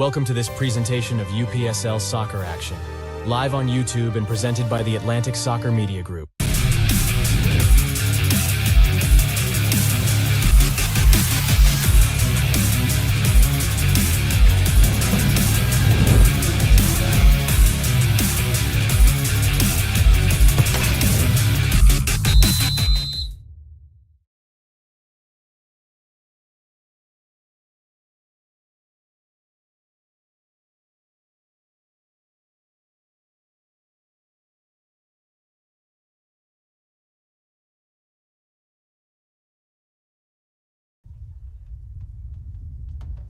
Welcome to this presentation of UPSL soccer action, live on YouTube and presented by the Atlantic Soccer Media Group.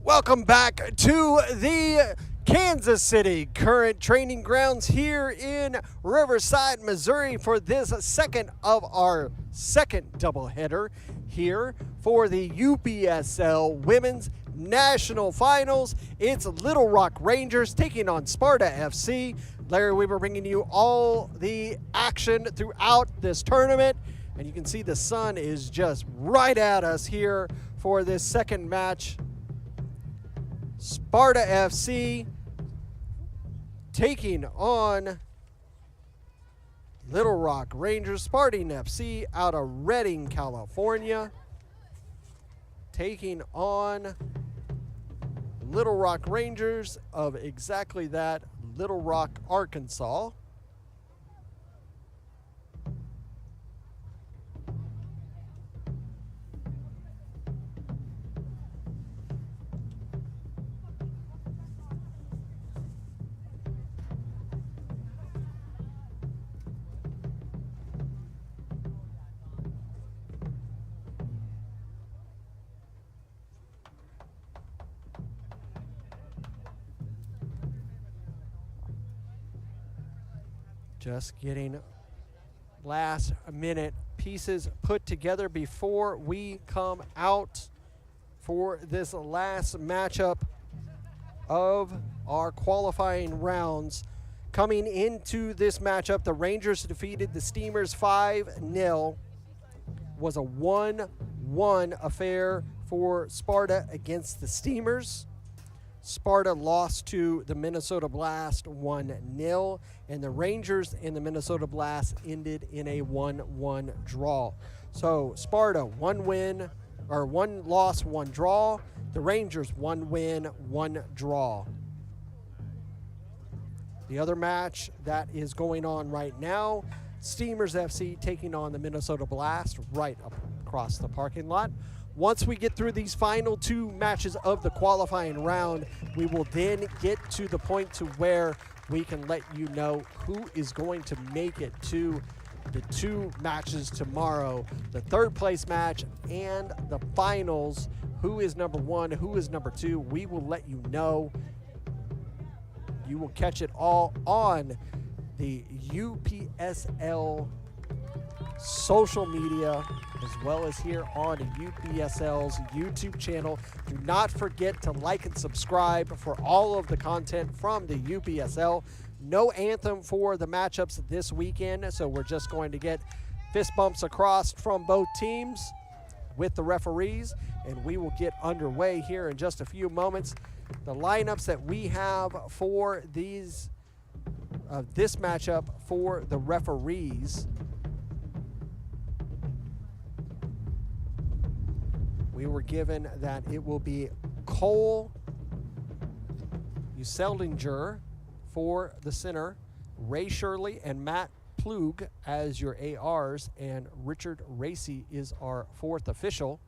Welcome back to the Kansas City current training grounds here in Riverside, Missouri for this second of our second doubleheader here for the UPSL Women's National Finals. It's Little Rock Rangers taking on Sparta FC. Larry Weaver bringing you all the action throughout this tournament. And you can see the sun is just right at us here for this second match. Sparta FC taking on Little Rock Rangers. Spartan FC out of Redding, California, taking on Little Rock Rangers of exactly that, Little Rock, Arkansas. Just getting last minute pieces put together before we come out for this last matchup of our qualifying rounds. Coming into this matchup, the Rangers defeated the Steamers 5-0. Was a 1-1 affair for Sparta against the Steamers. Sparta lost to the Minnesota Blast 1-0, and the Rangers and the Minnesota Blast ended in a 1-1 draw. So Sparta, 1 win, or 1 loss, 1 draw. The Rangers, 1 win, 1 draw. The other match that is going on right now, Steamers FC taking on the Minnesota Blast right up across the parking lot. Once we get through these final 2 matches of the qualifying round, we will then get to the point to where we can let you know who is going to make it to the 2 matches tomorrow, the 3rd place match and the finals. Who is number 1, who is number 2, we will let you know. You will catch it all on the UPSL social media, as well as here on UPSL's YouTube channel. Do not forget to like and subscribe for all of the content from the UPSL. No anthem for the matchups this weekend, so we're just going to get fist bumps across from both teams with the referees, and we will get underway here in just a few moments. The lineups that we have for these this matchup for the referees. We were given that it will be Cole Useldinger for the center, Ray Shirley and Matt Plug as your ARs, and Richard Racy is our 4th official.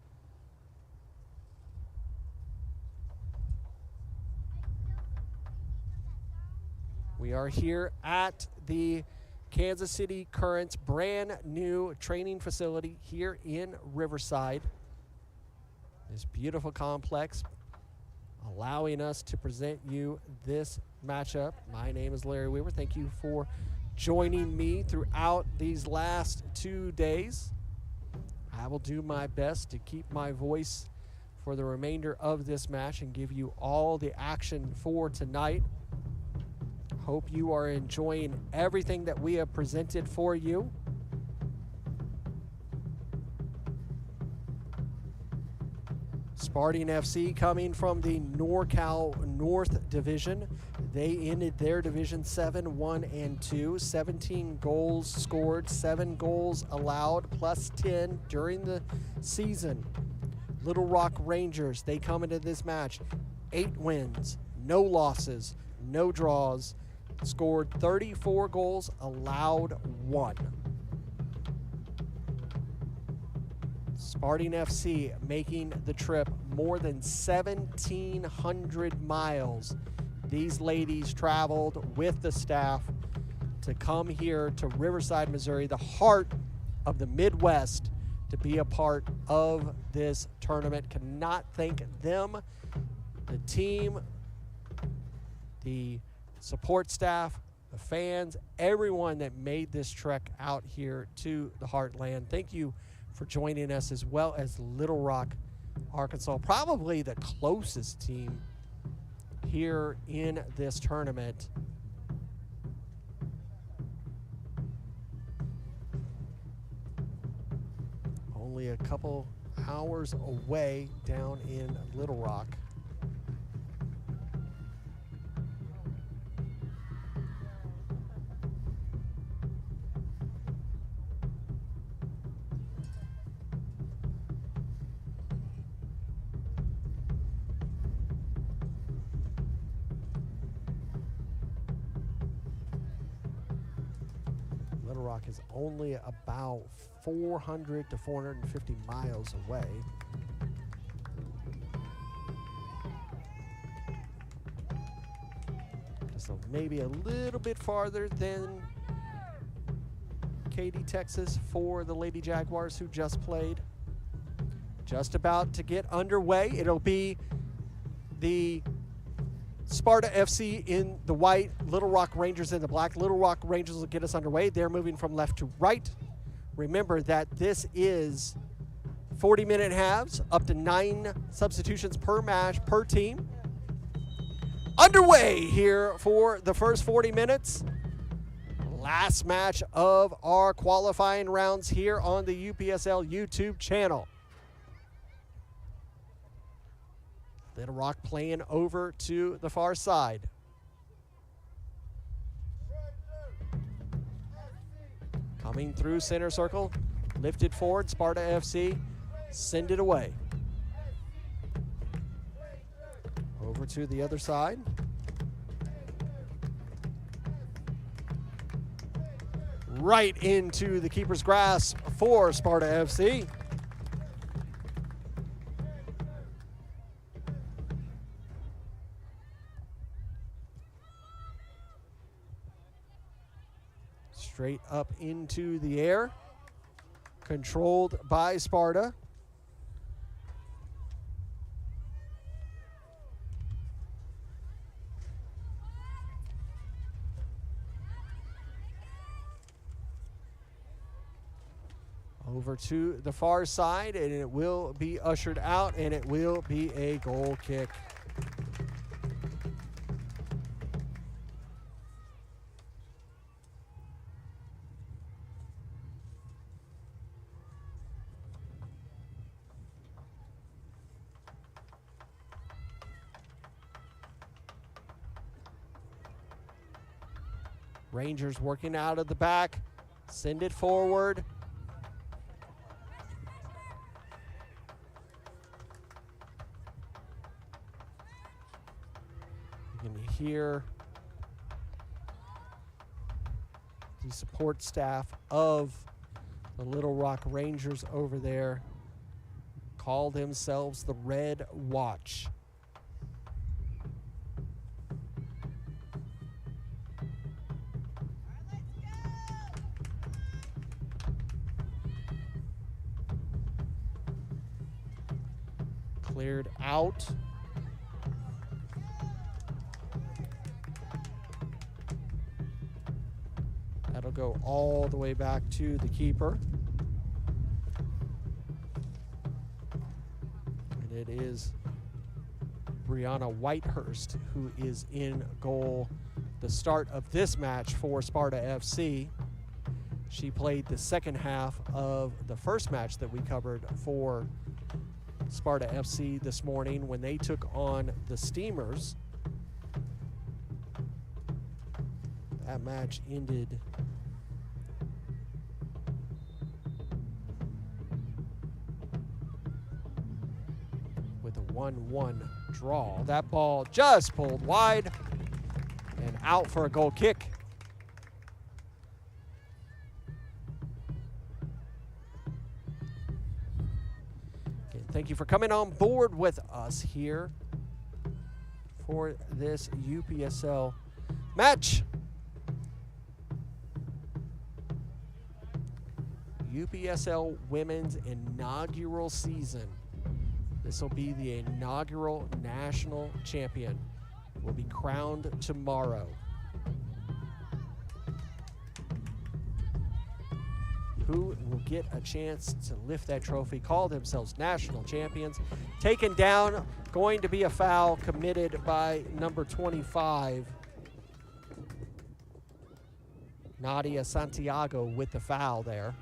We are here at the Kansas City Current's brand new training facility here in Riverside. This beautiful complex allowing us to present you this matchup. My name is Larry Weaver. Thank you for joining me throughout these last 2 days. I will do my best to keep my voice for the remainder of this match and give you all the action for tonight. Hope you are enjoying everything that we have presented for you. Spartan FC coming from the NorCal North Division. They ended their division 7-1-2. 17 goals scored, 7 goals allowed, plus 10 during the season. Little Rock Rangers, they come into this match 8 wins, no losses, no draws, scored 34 goals, allowed 1. Spartan FC making the trip more than 1,700 miles. These ladies traveled with the staff to come here to Riverside, Missouri, the heart of the Midwest, to be a part of this tournament. Cannot thank them, the team, the support staff, the fans, everyone that made this trek out here to the Heartland. Thank you for joining us, as well as Little Rock, Arkansas, probably the closest team here in this tournament. Only a couple hours away down in Little Rock. Little Rock is only about 400 to 450 miles away. So maybe a little bit farther than Katy, Texas for the Lady Jaguars, who just played. Just about to get underway. It'll be the Sparta FC in the white, Little Rock Rangers in the black. Little Rock Rangers will get us underway. They're moving from left to right. Remember that this is 40-minute halves, up to 9 substitutions per match per team. Underway here for the first 40 minutes. Last match of our qualifying rounds here on the UPSL YouTube channel. Little Rock playing over to the far side. Coming through center circle, lifted forward, Sparta FC, send it away. Over to the other side. Right into the keeper's grasp for Sparta FC. Straight up into the air, controlled by Sparta. Over to the far side, and it will be ushered out, and it will be a goal kick. Rangers working out of the back, send it forward. You can hear the support staff of the Little Rock Rangers over there call themselves the Red Watch. Cleared out. That'll go all the way back to the keeper. And it is Brianna Whitehurst who is in goal. The start of this match for Sparta FC. She played the second half of the first match that we covered for Sparta FC this morning when they took on the Steamers. That match ended with a 1-1 draw. That ball just pulled wide and out for a goal kick. Thank you for coming on board with us here for this UPSL match. UPSL Women's inaugural season. This will be the inaugural national champion. Will be crowned tomorrow. Who will get a chance to lift that trophy, call themselves national champions. Taken down, going to be a foul committed by number 25. Nadia Santiago with the foul there.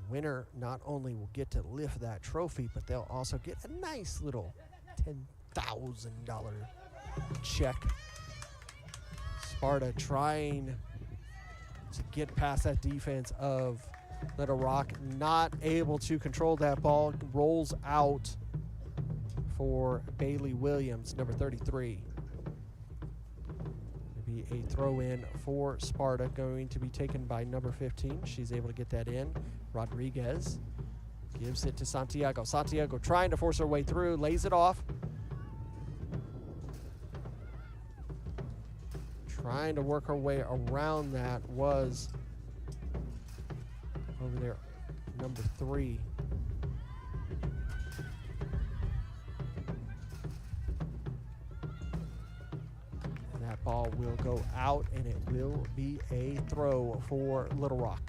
Winner not only will get to lift that trophy, but they'll also get a nice little $10,000 check. Sparta trying to get past that defense of Little Rock, not able to control that ball, rolls out for Bailey Williams, number 33. Be a throw in for Sparta, going to be taken by number 15. She's able to get that in. Rodriguez gives it to Santiago. Santiago trying to force her way through, lays it off. Trying to work her way around that was over there, number 3. That ball will go out, and it will be a throw for Little Rock.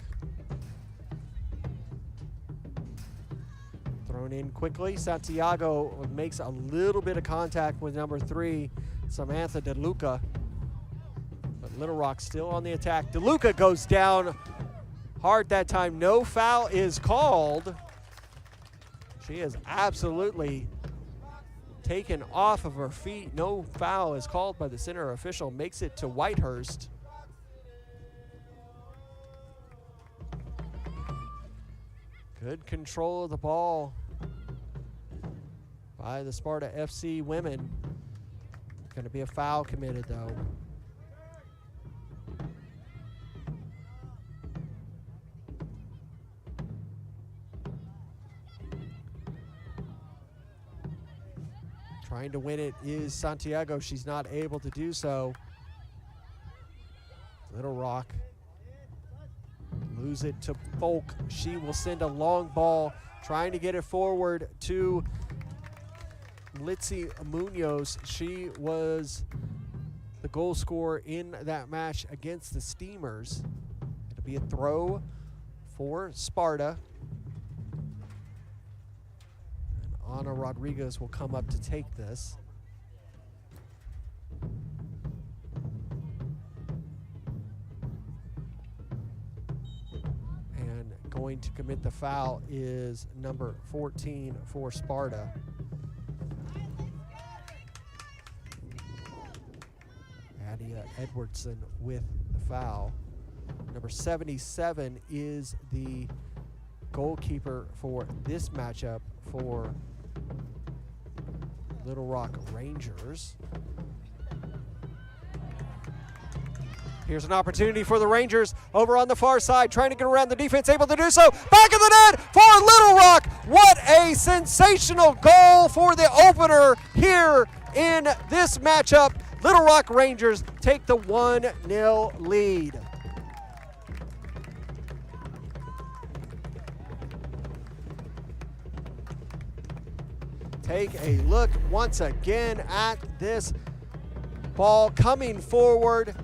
Thrown in quickly. Santiago makes a little bit of contact with number 3, Samantha DeLuca. But Little Rock still on the attack. DeLuca goes down hard that time. No foul is called. She is absolutely taken off of her feet. No foul is called by the center official. Makes it to Whitehurst. Good control of the ball by the Sparta FC women. Going to be a foul committed, though. Trying to win it is Santiago. She's not able to do so. Little Rock lose it to Folk. She will send a long ball, trying to get it forward to Litzy Munoz. She was the goal scorer in that match against the Steamers. It'll be a throw for Sparta. And Ana Rodriguez will come up to take this. Going to commit the foul is number 14 for Sparta. Adia Edwardson with the foul. Number 77 is the goalkeeper for this matchup for Little Rock Rangers. Here's an opportunity for the Rangers over on the far side, trying to get around the defense, able to do so. Back of the net for Little Rock. What a sensational goal for the opener here in this matchup. Little Rock Rangers take the 1-0 lead. Take a look once again at this ball coming forward.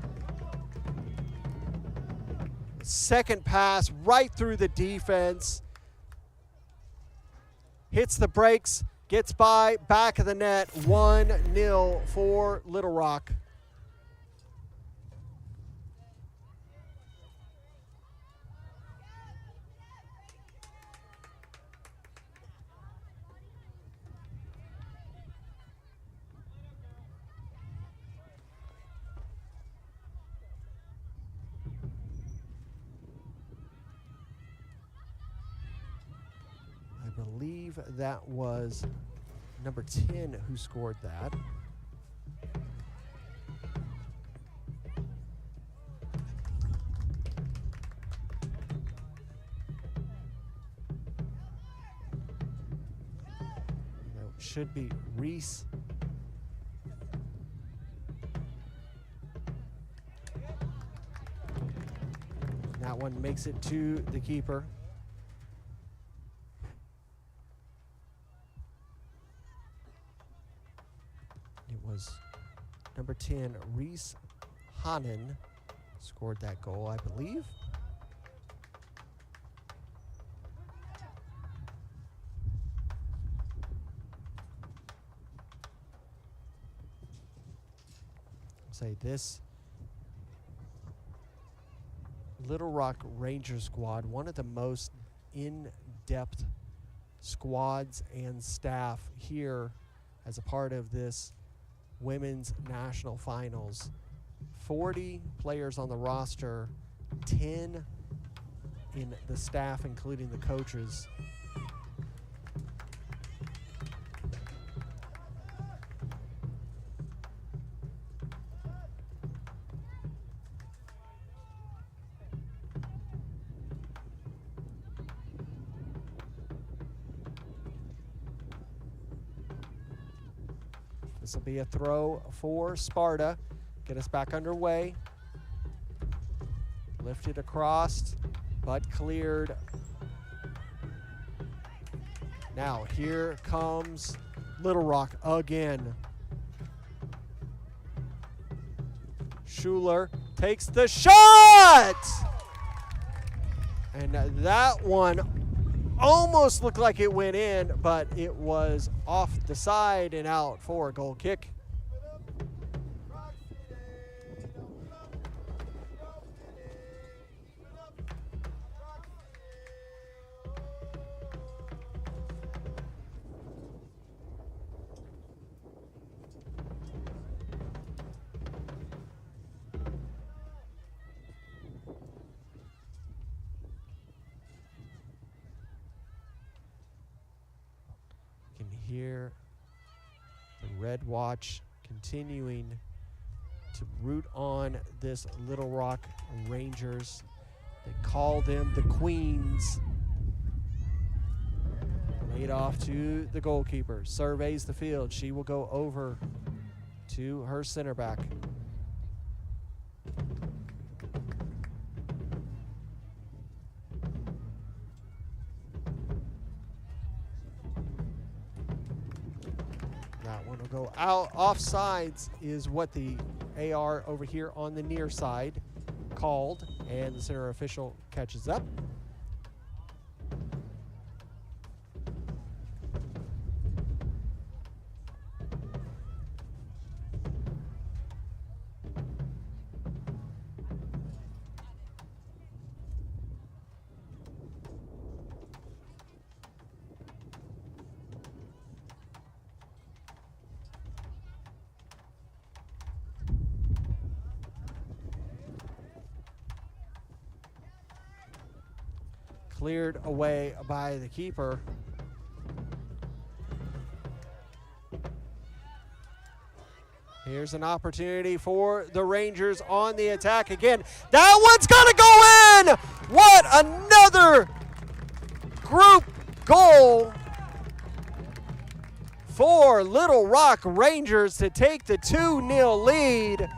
Second pass right through the defense. Hits the brakes, gets by, back of the net, 1-0 for Little Rock. believe that was number 10 who scored that. That should be Reese. That one makes it to the keeper. It was number 10, Reese Hannen, scored that goal, I believe. Say this Little Rock Ranger squad, one of the most in-depth squads and staff here as a part of this women's national finals. 40 players on the roster, 10 in the staff, including the coaches. This will be a throw for Sparta. Get us back underway. Lifted across, but cleared. Now here comes Little Rock again. Schuler takes the shot! And that one almost looked like it went in, but it was off the side and out for a goal kick. Here, the Red Watch continuing to root on this Little Rock Rangers. They call them the Queens. Laid off to the goalkeeper. Surveys the field. She will go over to her center back. That one will go out. Offsides is what the AR over here on the near side called, and the center official catches up. Cleared away by the keeper. Here's an opportunity for the Rangers on the attack again. That one's gonna go in! What another group goal for Little Rock Rangers to take the 2-0 lead.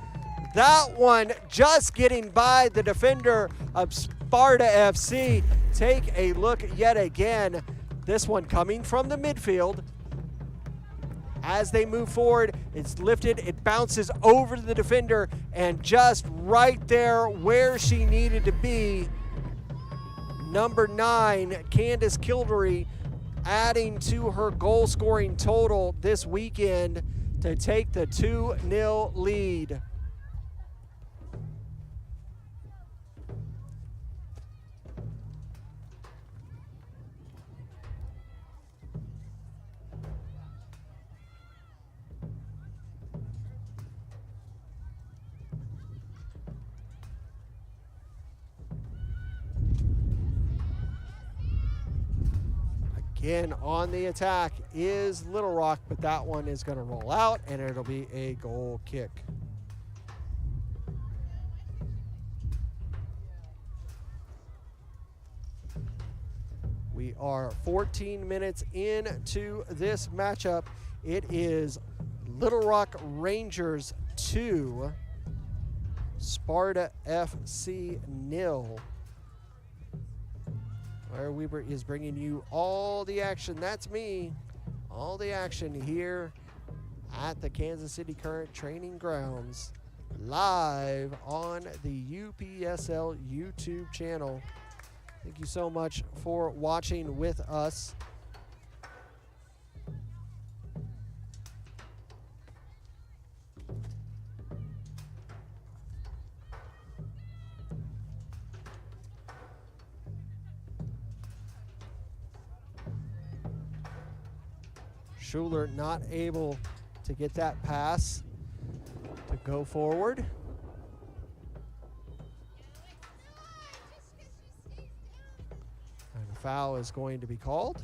That one just getting by the defender of Sparta FC. Take a look yet again. This one coming from the midfield. As they move forward, it's lifted, it bounces over to the defender, and just right there where she needed to be, number 9, Candace Kildery, adding to her goal-scoring total this weekend to take the 2-0 lead. Again, on the attack is Little Rock, but that one is going to roll out, and it'll be a goal kick. We are 14 minutes into this matchup. It is Little Rock Rangers 2, Sparta FC 0. Larry Weber is bringing you all the action. That's me. All the action here at the Kansas City Current Training Grounds, live on the UPSL YouTube channel. Thank you so much for watching with us. Schuler not able to get that pass to go forward. And a foul is going to be called.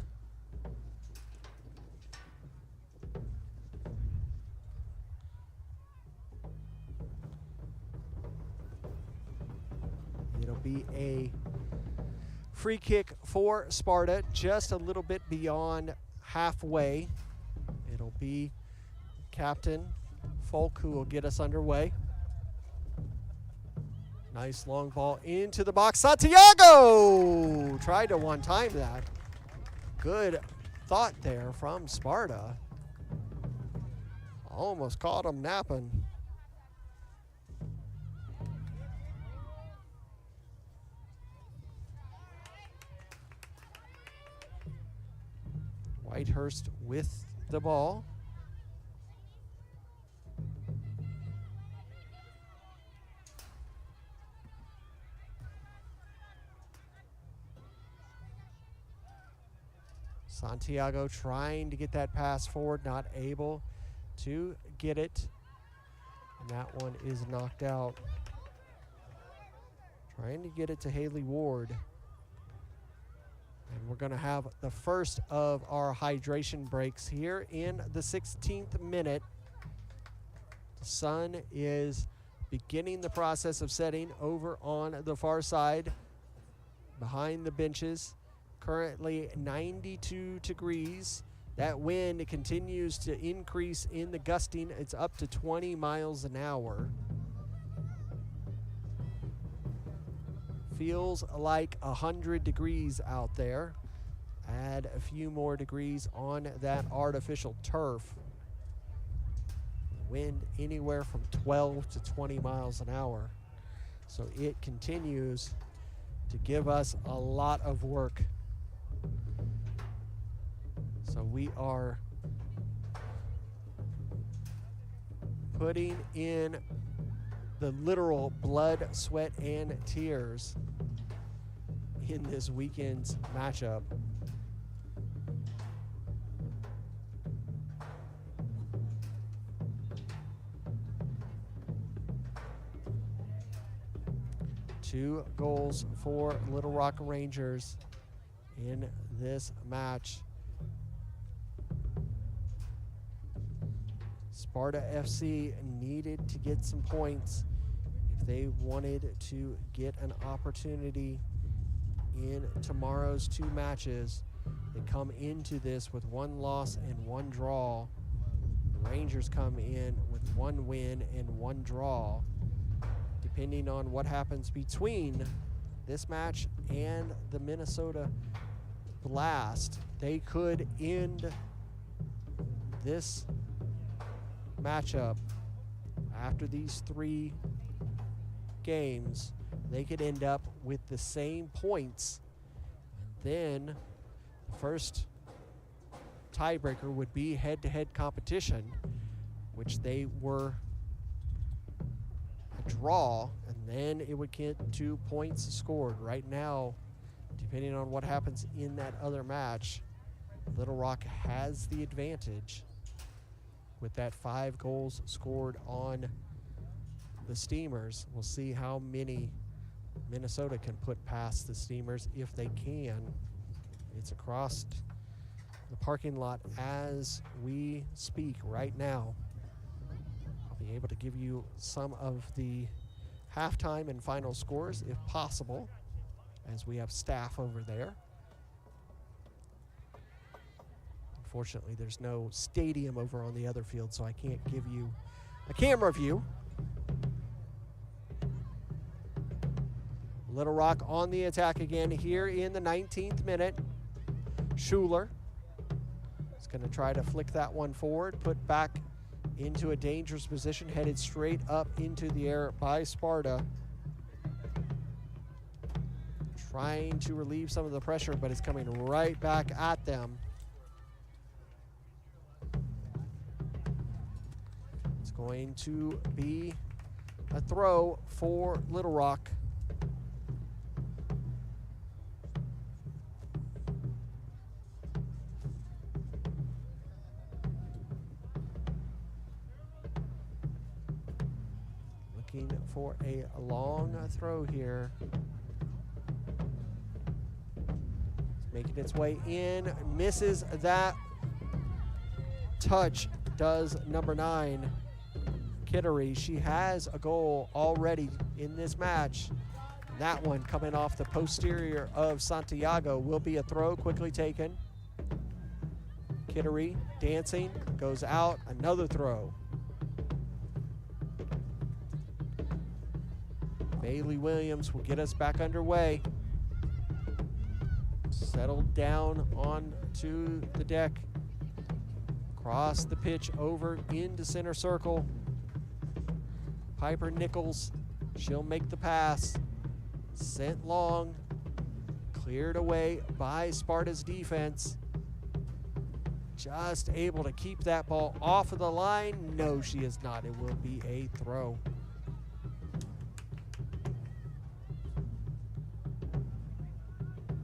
It'll be a free kick for Sparta, just a little bit beyond halfway. It'll be Captain Folk who will get us underway. Nice long ball into the box. Santiago tried to one-time that. Good thought there from Sparta. Almost caught him napping. Whitehurst with the ball. Santiago trying to get that pass forward, not able to get it. And that one is knocked out. Trying to get it to Haley Ward. And we're going to have the first of our hydration breaks here in the 16th minute. The sun is beginning the process of setting over on the far side behind the benches. Currently 92 degrees. That wind continues to increase in the gusting. It's up to 20 miles an hour. Feels like 100 degrees out there. Add a few more degrees on that artificial turf. Wind anywhere from 12 to 20 miles an hour. So it continues to give us a lot of work. So we are putting in the literal blood, sweat, and tears in this weekend's matchup. Two goals for Little Rock Rangers in this match. Sparta FC needed to get some points if they wanted to get an opportunity in tomorrow's two matches. They come into this with one loss and one draw. The Rangers come in with one win and one draw. Depending on what happens between this match and the Minnesota Blast, they could end this matchup after these three games. They could end up with the same points, and then the first tiebreaker would be head-to-head competition, which they were a draw, and then it would get 2 points scored. Right now, depending on what happens in that other match, Little Rock has the advantage with that 5 goals scored on the Steamers. We'll see how many Minnesota can put past the Steamers if they can. It's across the parking lot as we speak right now. I'll be able to give you some of the halftime and final scores if possible, as we have staff over there. Unfortunately, there's no stadium over on the other field, so I can't give you a camera view. Little Rock on the attack again here in the 19th minute. Schuler is going to try to flick that one forward, put back into a dangerous position, headed straight up into the air by Sparta. Trying to relieve some of the pressure, but it's coming right back at them. It's going to be a throw for Little Rock. For a long throw here. It's making its way in, misses that touch, does number 9, Kittery. She has a goal already in this match. That one coming off the posterior of Santiago will be a throw, quickly taken. Kittery dancing, goes out, another throw. Bailey Williams will get us back underway. Settled down onto the deck. Cross the pitch over into center circle. Piper Nichols, she'll make the pass. Sent long, cleared away by Sparta's defense. Just able to keep that ball off of the line. No, she is not. It will be a throw.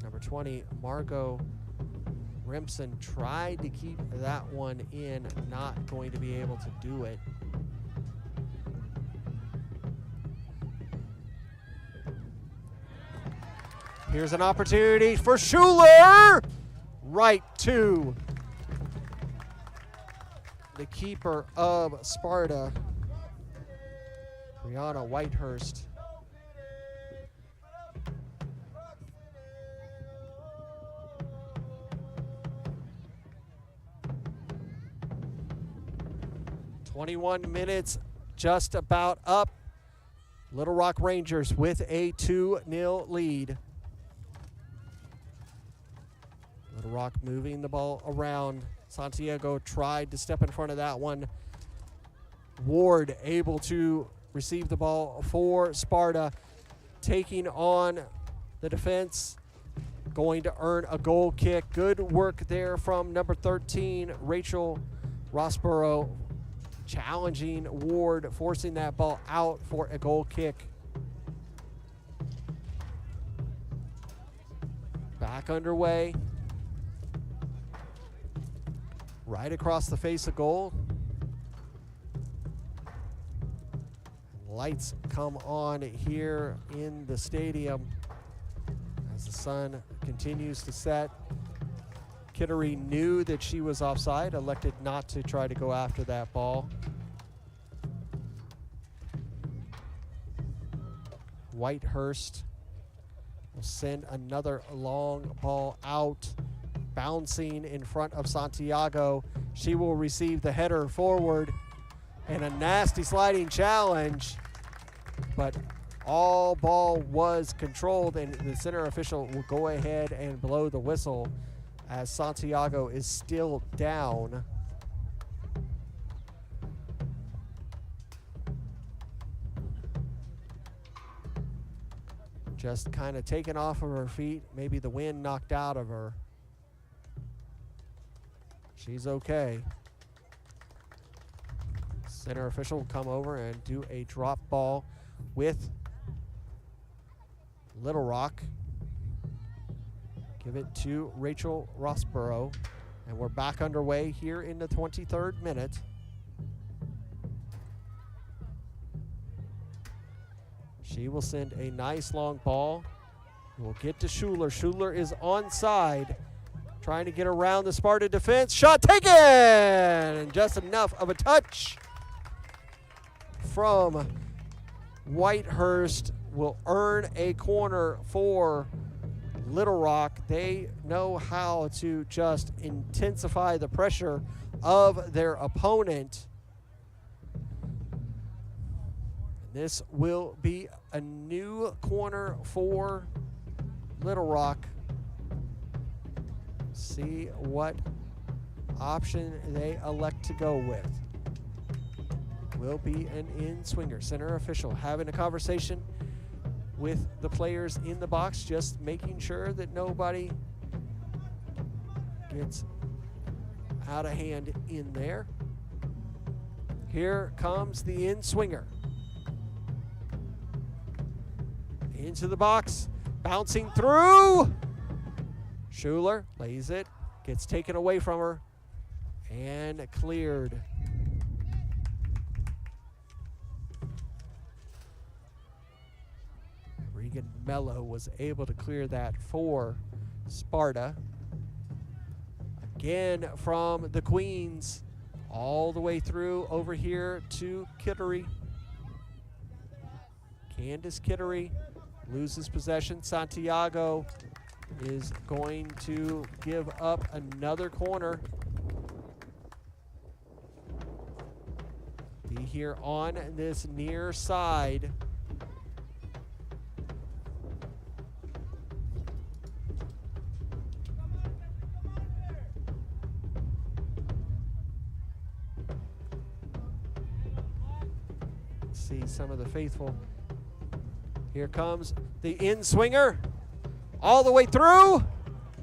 Number 20, Margot Remsen tried to keep that one in, not going to be able to do it. Here's an opportunity for Schuler! Right to the keeper of Sparta, Brianna Whitehurst. "21 minutes just about up. Little Rock Rangers with a 2-0 lead. Little Rock moving the ball around. Santiago tried to step in front of that one. Ward able to receive the ball for Sparta, taking on the defense, going to earn a goal kick. Good work there from number 13, Rachel Rossborough, challenging Ward, forcing that ball out for a goal kick. Back underway. Right across the face of goal. Lights come on here in the stadium as the sun continues to set. Kittery knew that she was offside, elected not to try to go after that ball. Whitehurst will send another long ball out, bouncing in front of Santiago. She will receive the header forward and a nasty sliding challenge, but all ball was controlled, and the center official will go ahead and blow the whistle as Santiago is still down. Just kind of taken off of her feet, maybe the wind knocked out of her. She's okay. Center official will come over and do a drop ball with Little Rock. Give it to Rachel Rossborough, and we're back underway here in the 23rd minute. She will send a nice long ball. We'll get to Schuler. Schuler is onside. Trying to get around the Sparta defense. Shot taken! And just enough of a touch from Whitehurst will earn a corner for Little Rock. They know how to just intensify the pressure of their opponent. This will be a new corner for Little Rock. See what option they elect to go with. Will be an in-swinger. Center official having a conversation with the players in the box, just making sure that nobody gets out of hand in there. Here comes the in-swinger. Into the box, bouncing through. Schuler lays it, gets taken away from her, and cleared. Regan Mello was able to clear that for Sparta. Again from the Queens, all the way through over here to Kittery. Candace Kittery loses possession. Santiago is going to give up another corner. Be here on this near side. See some of the faithful. Here comes the in-swinger. All the way through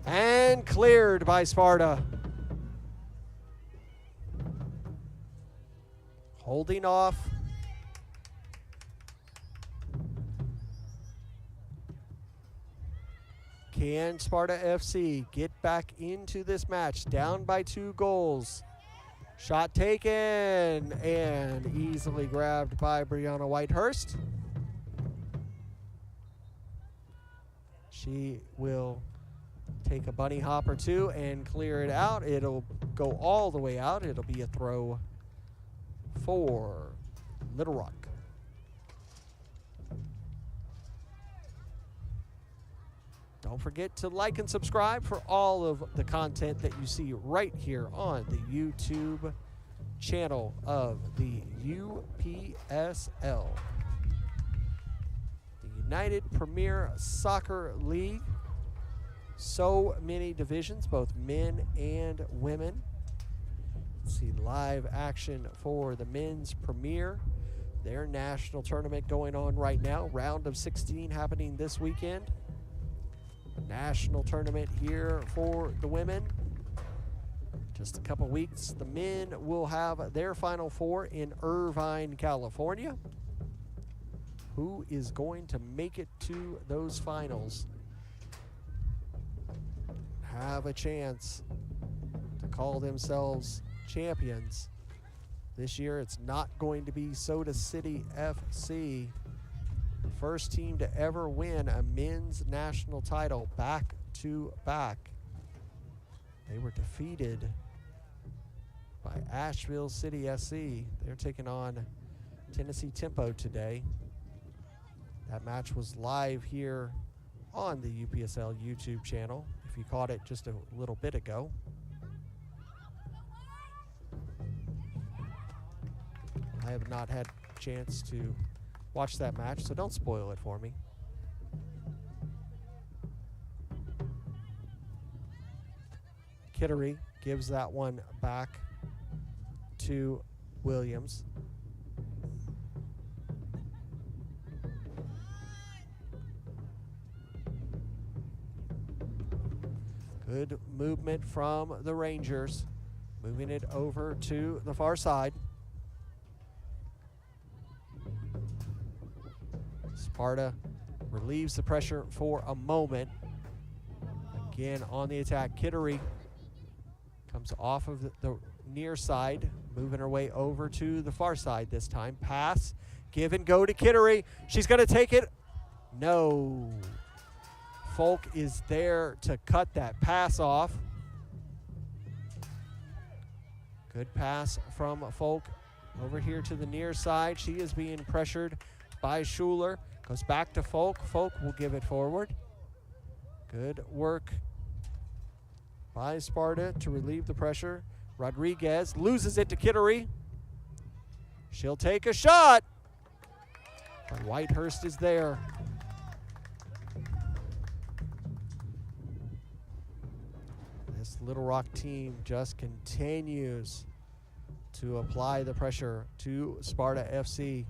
and cleared by Sparta. Holding off. Can Sparta FC get back into this match? Down by 2 goals. Shot taken and easily grabbed by Brianna Whitehurst. She will take a bunny hop or two and clear it out. It'll go all the way out. It'll be a throw for Little Rock. Don't forget to like and subscribe for all of the content that you see right here on the YouTube channel of the UPSL. United Premier Soccer League. So many divisions, both men and women. Let's see live action for the men's Premier. Their national tournament going on right now. Round of 16 happening this weekend. National tournament here for the women. Just a couple weeks. The men will have their Final Four in Irvine, California. Who is going to make it to those finals? Have a chance to call themselves champions. This year it's not going to be Soda City FC. The first team to ever win a men's national title back to back. They were defeated by Asheville City SC. They're taking on Tennessee Tempo today. That match was live here on the UPSL YouTube channel, if you caught it just a little bit ago. I have not had a chance to watch that match, so don't spoil it for me. Kittery gives that one back to Williams. Good movement from the Rangers, moving it over to the far side. Sparta relieves the pressure for a moment. Again on the attack, Kittery comes off of the near side, moving her way over to the far side this time. Pass, give and go to Kittery. She's going to take it. No. Folk is there to cut that pass off. Good pass from Folk over here to the near side. She is being pressured by Schuler. Goes back to Folk. Folk will give it forward. Good work by Sparta to relieve the pressure. Rodriguez loses it to Kittery. She'll take a shot. But Whitehurst is there. This Little Rock team just continues to apply the pressure to Sparta FC.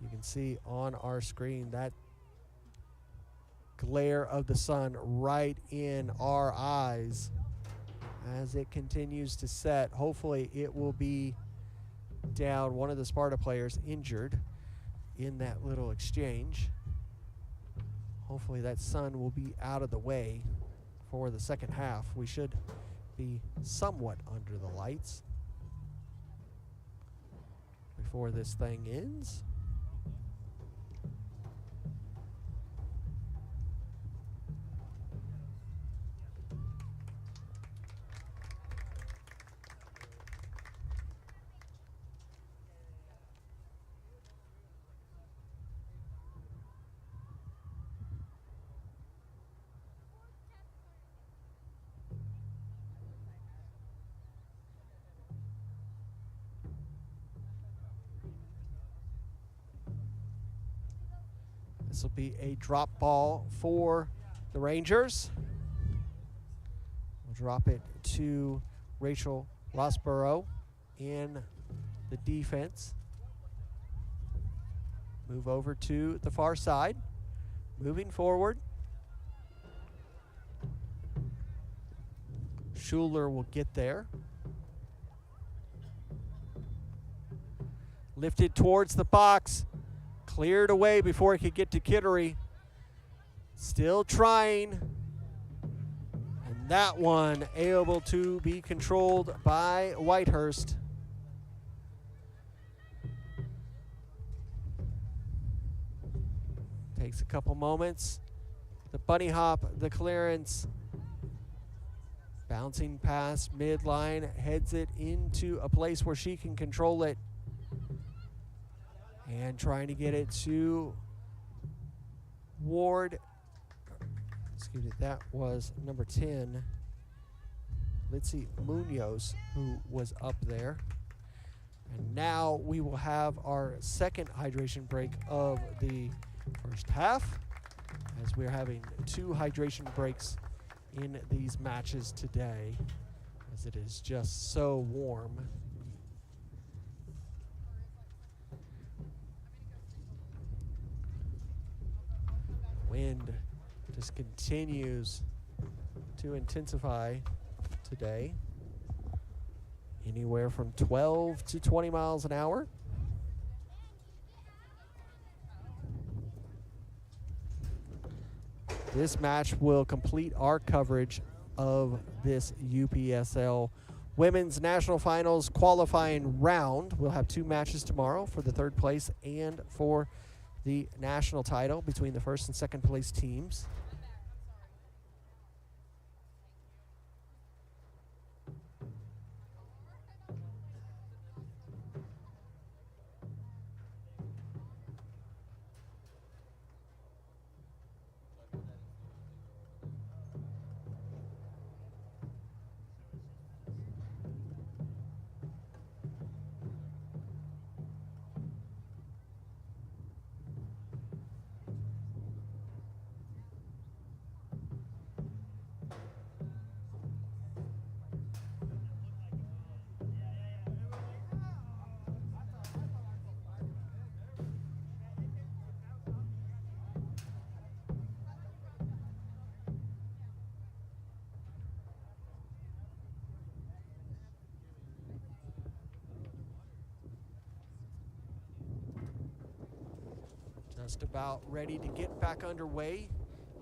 You can see on our screen that glare of the sun right in our eyes as it continues to set. Hopefully it will be down. One of the Sparta players injured in that little exchange. Hopefully that sun will be out of the way for the second half. We should be somewhat under the lights before this thing ends. This will be a drop ball for the Rangers. We'll drop it to Rachel Rossborough in the defense. Move over to the far side. Moving forward. Schuler will get there. Lifted towards the box. Cleared away before he could get to Kittery. Still trying. And that one able to be controlled by Whitehurst. Takes a couple moments. The bunny hop, the clearance. Bouncing pass midline, heads it into a place where she can control it. And trying to get it to Ward. Excuse me, that was number 10, Litzy Munoz, who was up there. And now we will have our second hydration break of the first half, as we're having 2 hydration breaks in these matches today, as it is just so warm. Wind just continues to intensify today, anywhere from 12 to 20 miles an hour. This match will complete our coverage of this UPSL Women's National Finals qualifying round. We'll have 2 matches tomorrow for the 3rd place and for the national title between the 1st and 2nd place teams. Just about ready to get back underway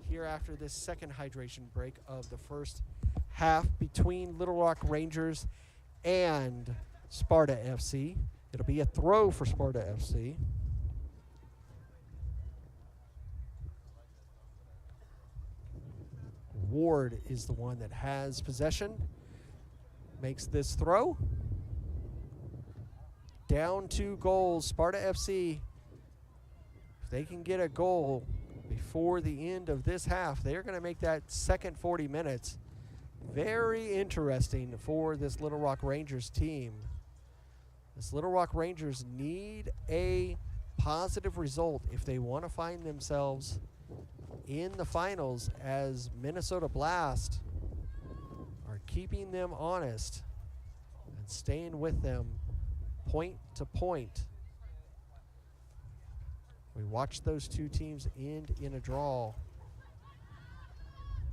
here after this second hydration break of the first half between Little Rock Rangers and Sparta FC. It'll be a throw for Sparta FC. Ward is the one that has possession. makes this throw. Down 2 goals. Sparta FC, if they can get a goal before the end of this half, they're going to make that second 40 minutes very interesting for this Little Rock Rangers team. This Little Rock Rangers need a positive result if they want to find themselves in the finals, as Minnesota Blast are keeping them honest and staying with them point to point. We watched those two teams end in a draw.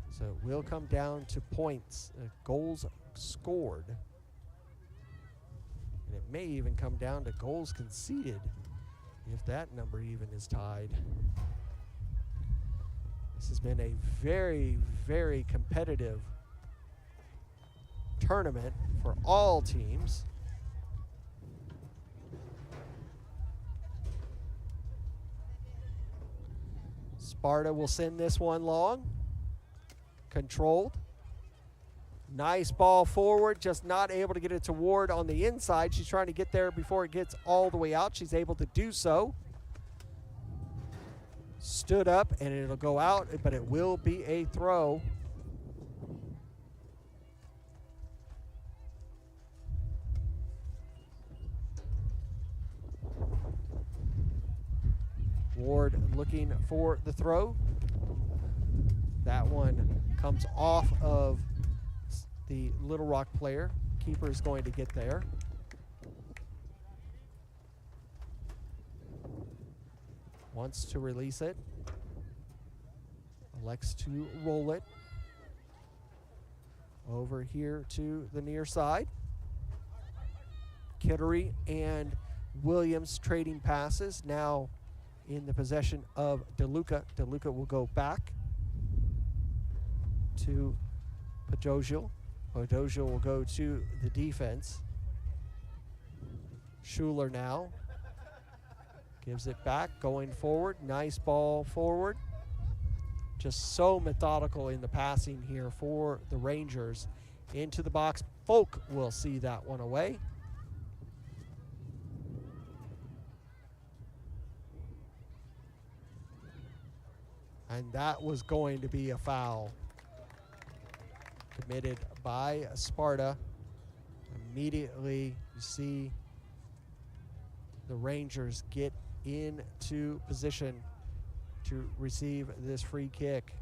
So it will come down to points, goals scored. And it may even come down to goals conceded if that number even is tied. This has been a very, very competitive tournament for all teams. Sparta will send this one long. Controlled. Nice ball forward, just not able to get it to Ward on the inside. She's trying to get there before it gets all the way out. She's able to do so. Stood up, and it'll go out, but it will be a throw. Ward looking for the throw. That one comes off of the Little Rock player. Keeper is going to get there. Wants to release it. Elects to roll it. Over here to the near side. Kittery and Williams trading passes. Now in the possession of DeLuca. DeLuca will go back to Podosiel. Podosiel will go to the defense. Schuler now gives it back, going forward. Nice ball forward. Just so methodical in the passing here for the Rangers. Into the box. Folk will see that one away. And that was going to be a foul committed by Sparta. Immediately you see the Rangers get into position to receive this free kick.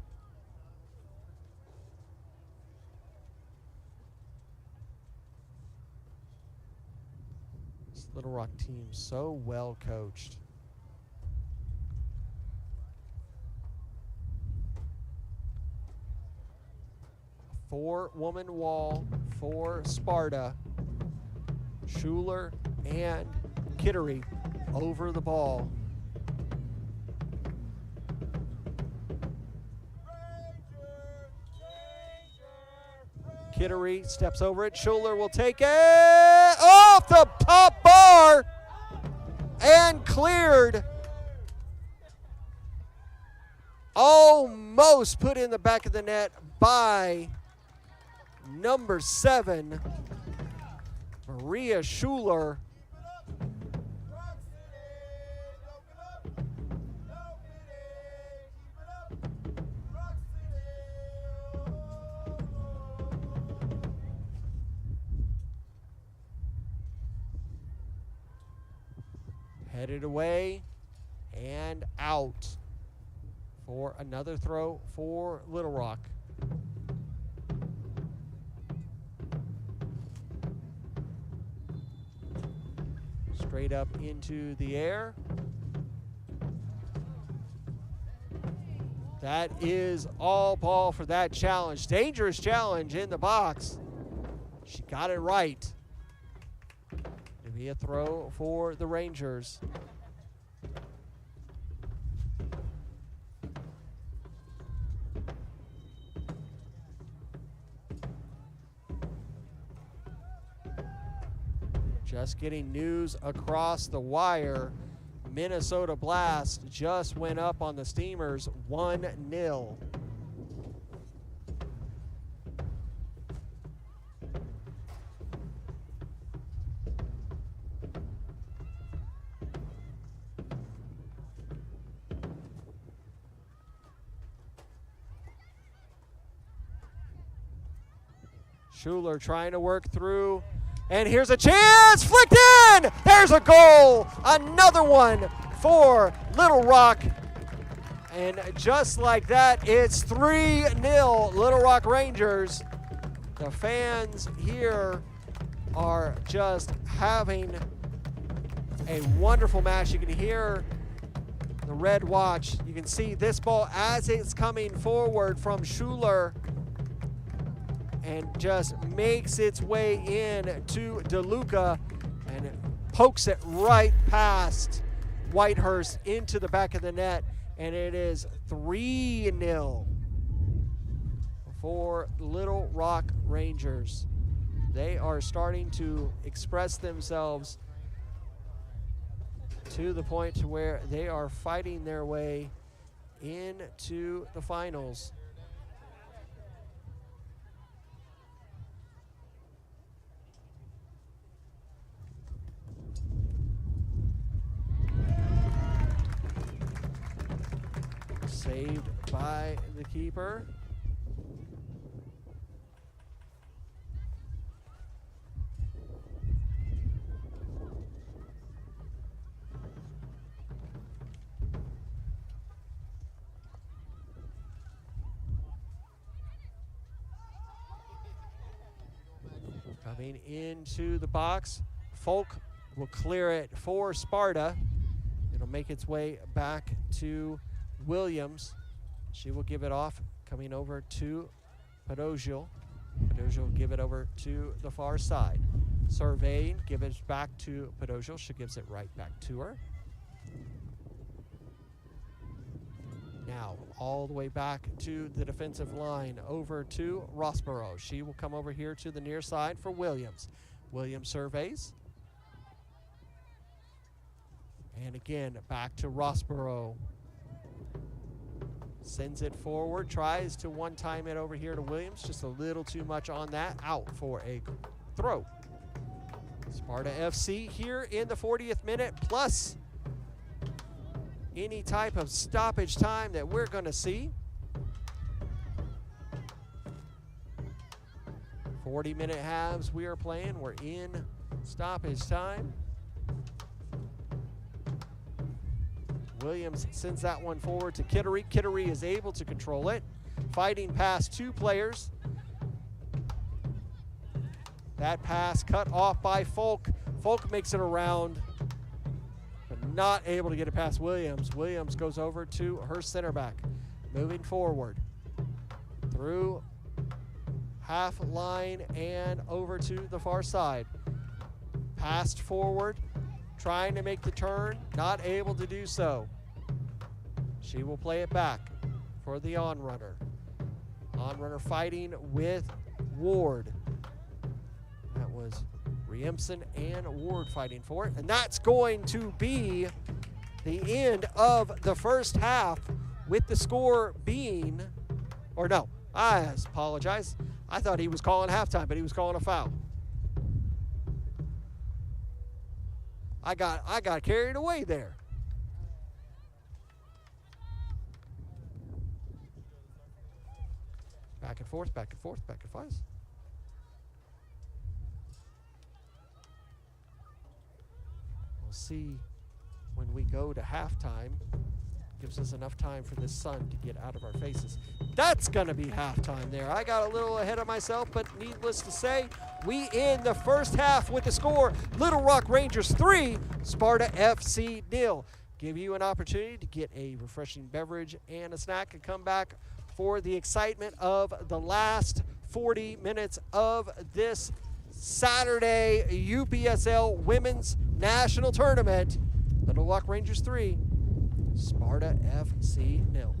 This Little Rock team so well coached. Four-woman wall for Sparta. Schuler and Kittery over the ball. Kittery steps over it. Schuler will take it off the top bar and cleared. Almost put in the back of the net by number 7, Maria Schuler. Headed away and out for another throw for Little Rock. Straight up into the air. That is all ball for that challenge. Dangerous challenge in the box. She got it right. It'll be a throw for the Rangers. Just getting news across the wire. Minnesota Blast just went up on the Steamers 1-0. Schuler trying to work through. And here's a chance, flicked in! There's a goal! Another one for Little Rock. And just like that, it's 3-0 Little Rock Rangers. The fans here are just having a wonderful match. You can hear the red watch. You can see this ball as it's coming forward from Schuler and just makes its way in to DeLuca and it pokes it right past Whitehurst into the back of the net, and it is 3-0 for Little Rock Rangers. They are starting to express themselves to the point to where they are fighting their way into the finals. Saved by the keeper. Coming into the box, Folk will clear it for Sparta. It'll make its way back to Williams. She will give it off, coming over to Pedosial. Pedosial will give it over to the far side. Surveying, give it back to Pedosial. She gives it right back to her. Now, all the way back to the defensive line, over to Rossborough. She will come over here to the near side for Williams. Williams surveys. And again, back to Rossborough. Sends it forward, tries to one-time it over here to Williams. Just a little too much on that. Out for a throw. Sparta FC here in the 40th minute, plus any type of stoppage time that we're going to see. 40-minute halves we are playing. We're in stoppage time. Williams sends that one forward to Kittery. Kittery is able to control it, fighting past two players. That pass cut off by Folk. Folk makes it around, but not able to get it past Williams. Williams goes over to her center back, moving forward through half line and over to the far side. Passed forward, trying to make the turn, not able to do so. She will play it back for the on-runner. On-runner fighting with Ward. That was Riemsen and Ward fighting for it. And that's going to be the end of the first half, with the score being, or no, I apologize. I thought he was calling halftime, but he was calling a foul. I got carried away there. Back and forth, back and forth, back and forth. We'll see when we go to halftime. Gives us enough time for this sun to get out of our faces. That's gonna be halftime there. I got a little ahead of myself, but needless to say, we end the first half with the score: Little Rock Rangers 3, Sparta FC 0. Give you an opportunity to get a refreshing beverage and a snack and come back for the excitement of the last 40 minutes of this Saturday UPSL Women's National Tournament. Little Rock Rangers 3, Sparta FC 0.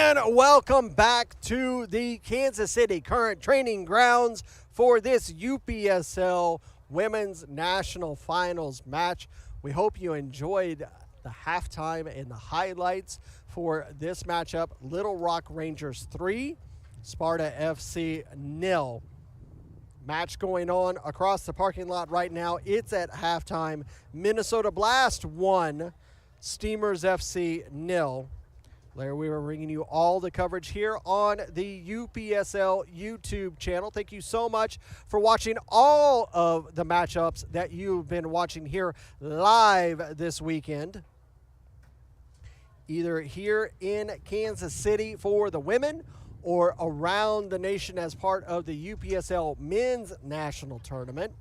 And welcome back to the Kansas City Current Training Grounds for this UPSL Women's National Finals match. We hope you enjoyed the halftime and the highlights for this matchup. Little Rock Rangers 3, Sparta FC 0. Match going on across the parking lot right now. It's at halftime. Minnesota Blast 1, Steamers FC 0. Larry, we were bringing you all the coverage here on the UPSL YouTube channel. Thank you so much for watching all of the matchups that you've been watching here live this weekend, either here in Kansas City for the women or around the nation as part of the UPSL Men's National Tournament,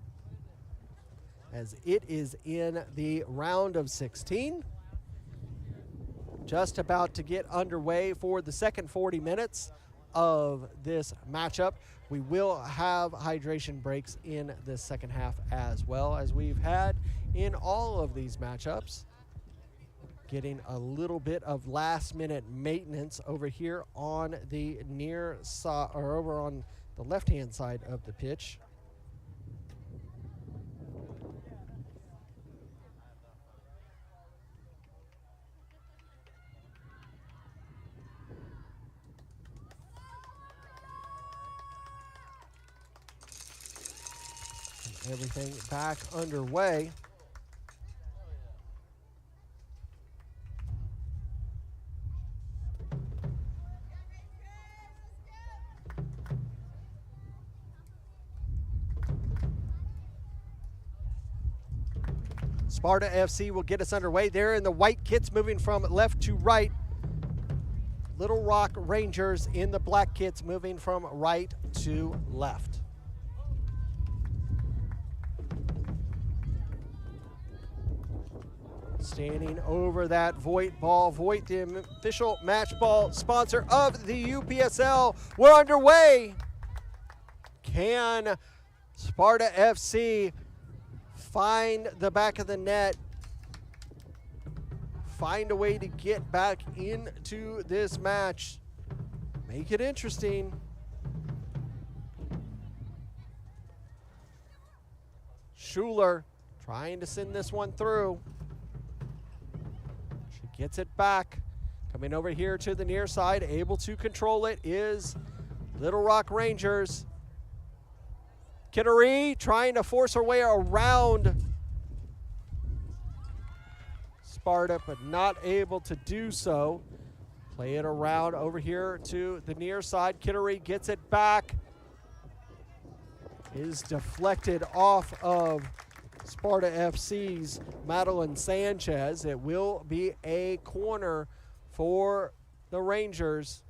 as it is in the round of 16. Just about to get underway for the second 40 minutes of this matchup. We will have hydration breaks in the second half as well, as we've had in all of these matchups. Getting a little bit of last-minute maintenance over here on the near side, or over on the left-hand side of the pitch. And everything back underway. Sparta FC will get us underway. They're in the white kits, moving from left to right. Little Rock Rangers in the black kits, moving from right to left. Standing over that Voight ball. Voight, the official match ball sponsor of the UPSL. We're underway. Can Sparta FC find the back of the net, find a way to get back into this match, make it interesting? Schuler trying to send this one through. She gets it back. Coming over here to the near side, able to control it is Little Rock Rangers. Kittery trying to force her way around Sparta, but not able to do so. Play it around over here to the near side. Kittery gets it back. Is deflected off of Sparta FC's Madeline Sanchez. It will be a corner for the Rangers.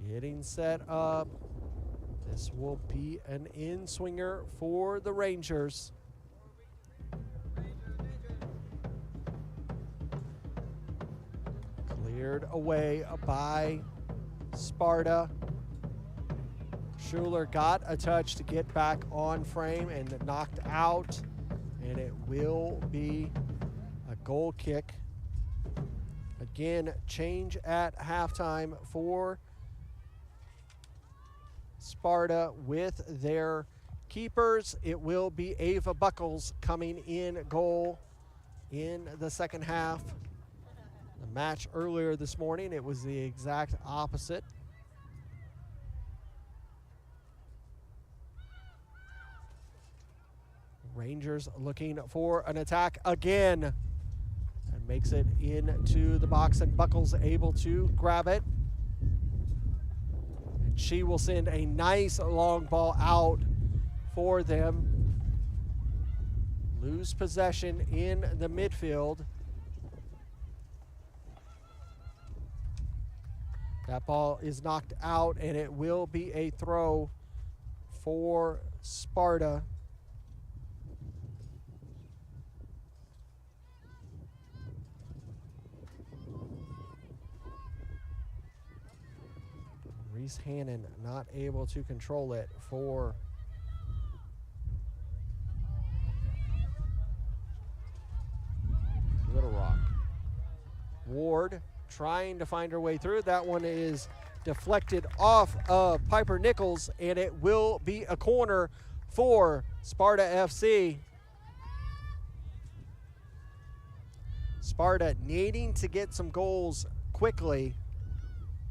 Getting set up. This will be an in-swinger for the Rangers. Cleared away by Sparta. Schuler got a touch to get back on frame and knocked out, and it will be a goal kick. Again, change at halftime for Sparta with their keepers. It will be Ava Buckles coming in goal in the second half. The match earlier this morning, it was the exact opposite. Rangers looking for an attack again, and makes it into the box, and Buckles able to grab it. She will send a nice long ball out for them. Lose possession in the midfield. That ball is knocked out, and it will be a throw for Sparta. Reese Hannon not able to control it for trying to find her way through. That one is deflected off of Piper Nichols, and it will be a corner for Sparta FC. Sparta needing to get some goals quickly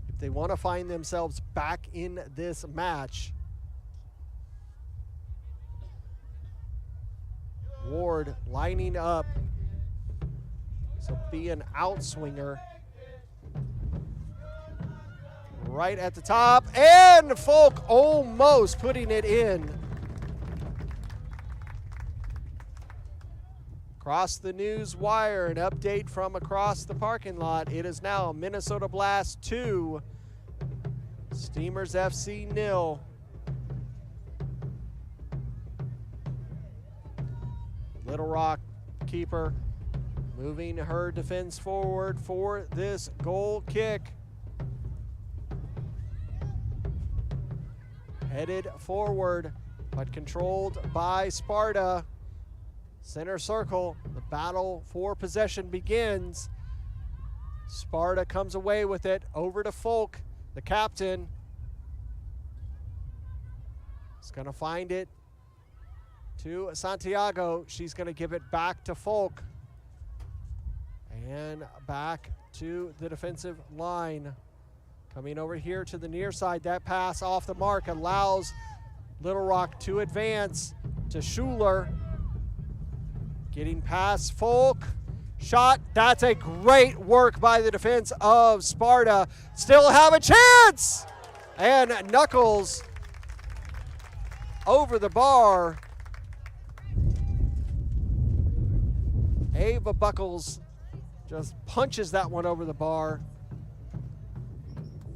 if they want to find themselves back in this match. Ward lining up. So be an outswinger. Right at the top, and Folk almost putting it in. Across the news wire, an update from across the parking lot. It is now Minnesota Blast 2, Steamers FC 0. Little Rock keeper moving her defense forward for this goal kick. Headed forward, but controlled by Sparta. Center circle, the battle for possession begins. Sparta comes away with it, over to Folk, the captain. Is gonna find it to Santiago. She's gonna give it back to Folk. And back to the defensive line. Coming over here to the near side, that pass off the mark allows Little Rock to advance to Schuler. Getting past Folk. Shot, that's a great work by the defense of Sparta. Still have a chance! And Knuckles over the bar. Ava Buckles just punches that one over the bar.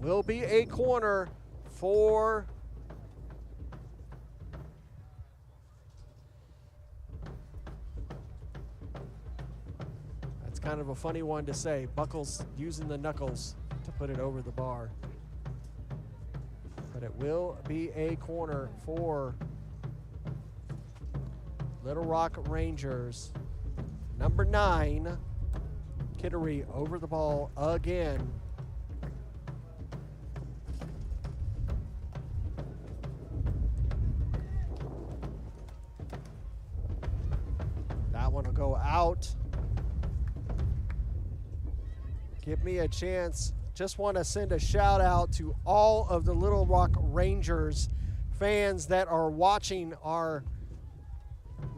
Will be a corner for that's kind of a funny one to say. Buckles using the knuckles to put it over the bar. But it will be a corner for Little Rock Rangers. Number 9, Kittery over the ball again. That one will go out. Give me a chance. Just want to send a shout out to all of the Little Rock Rangers fans that are watching our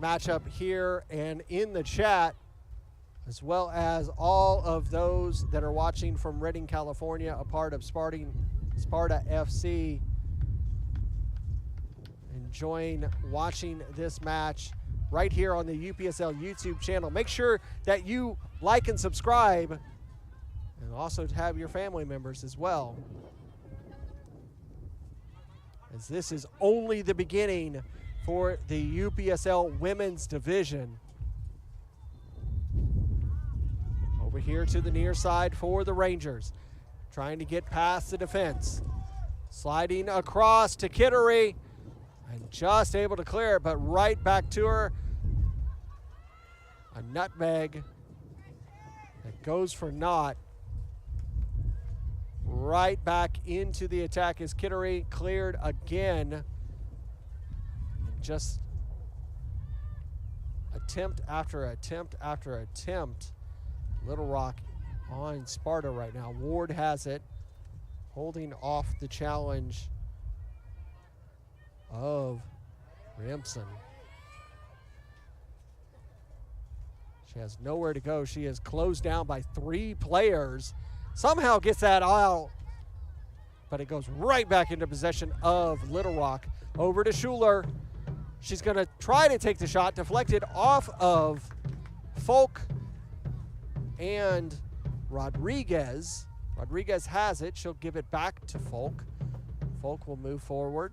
matchup here and in the chat, as well as all of those that are watching from Redding, California, a part of Sparta FC, enjoying watching this match right here on the UPSL YouTube channel. Make sure that you like and subscribe, and also have your family members as well, as this is only the beginning for the UPSL women's division. Over here to the near side for the Rangers, trying to get past the defense. Sliding across to Kittery, and just able to clear it, but right back to her. A nutmeg that goes for naught. Right back into the attack is Kittery, cleared again. And just attempt after attempt after attempt. Little Rock on Sparta right now. Ward has it, holding off the challenge of Ramson. She has nowhere to go. She is closed down by 3 players. Somehow gets that out, but it goes right back into possession of Little Rock. Over to Schuler. She's going to try to take the shot, deflected off of Folk and Rodriguez. Rodriguez has it. She'll give it back to Folk. Folk will move forward.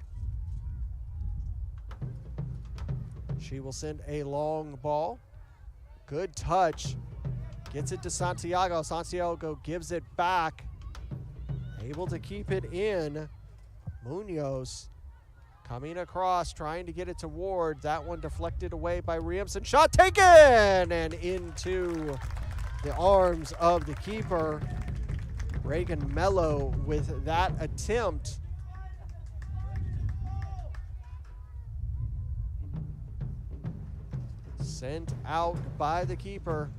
She will send a long ball. Good touch. Gets it to Santiago. Santiago gives it back. Able to keep it in. Munoz coming across, trying to get it to Ward. That one deflected away by Riamson. Shot taken! And into the arms of the keeper. Reagan Mello with that attempt. Sent out by the keeper.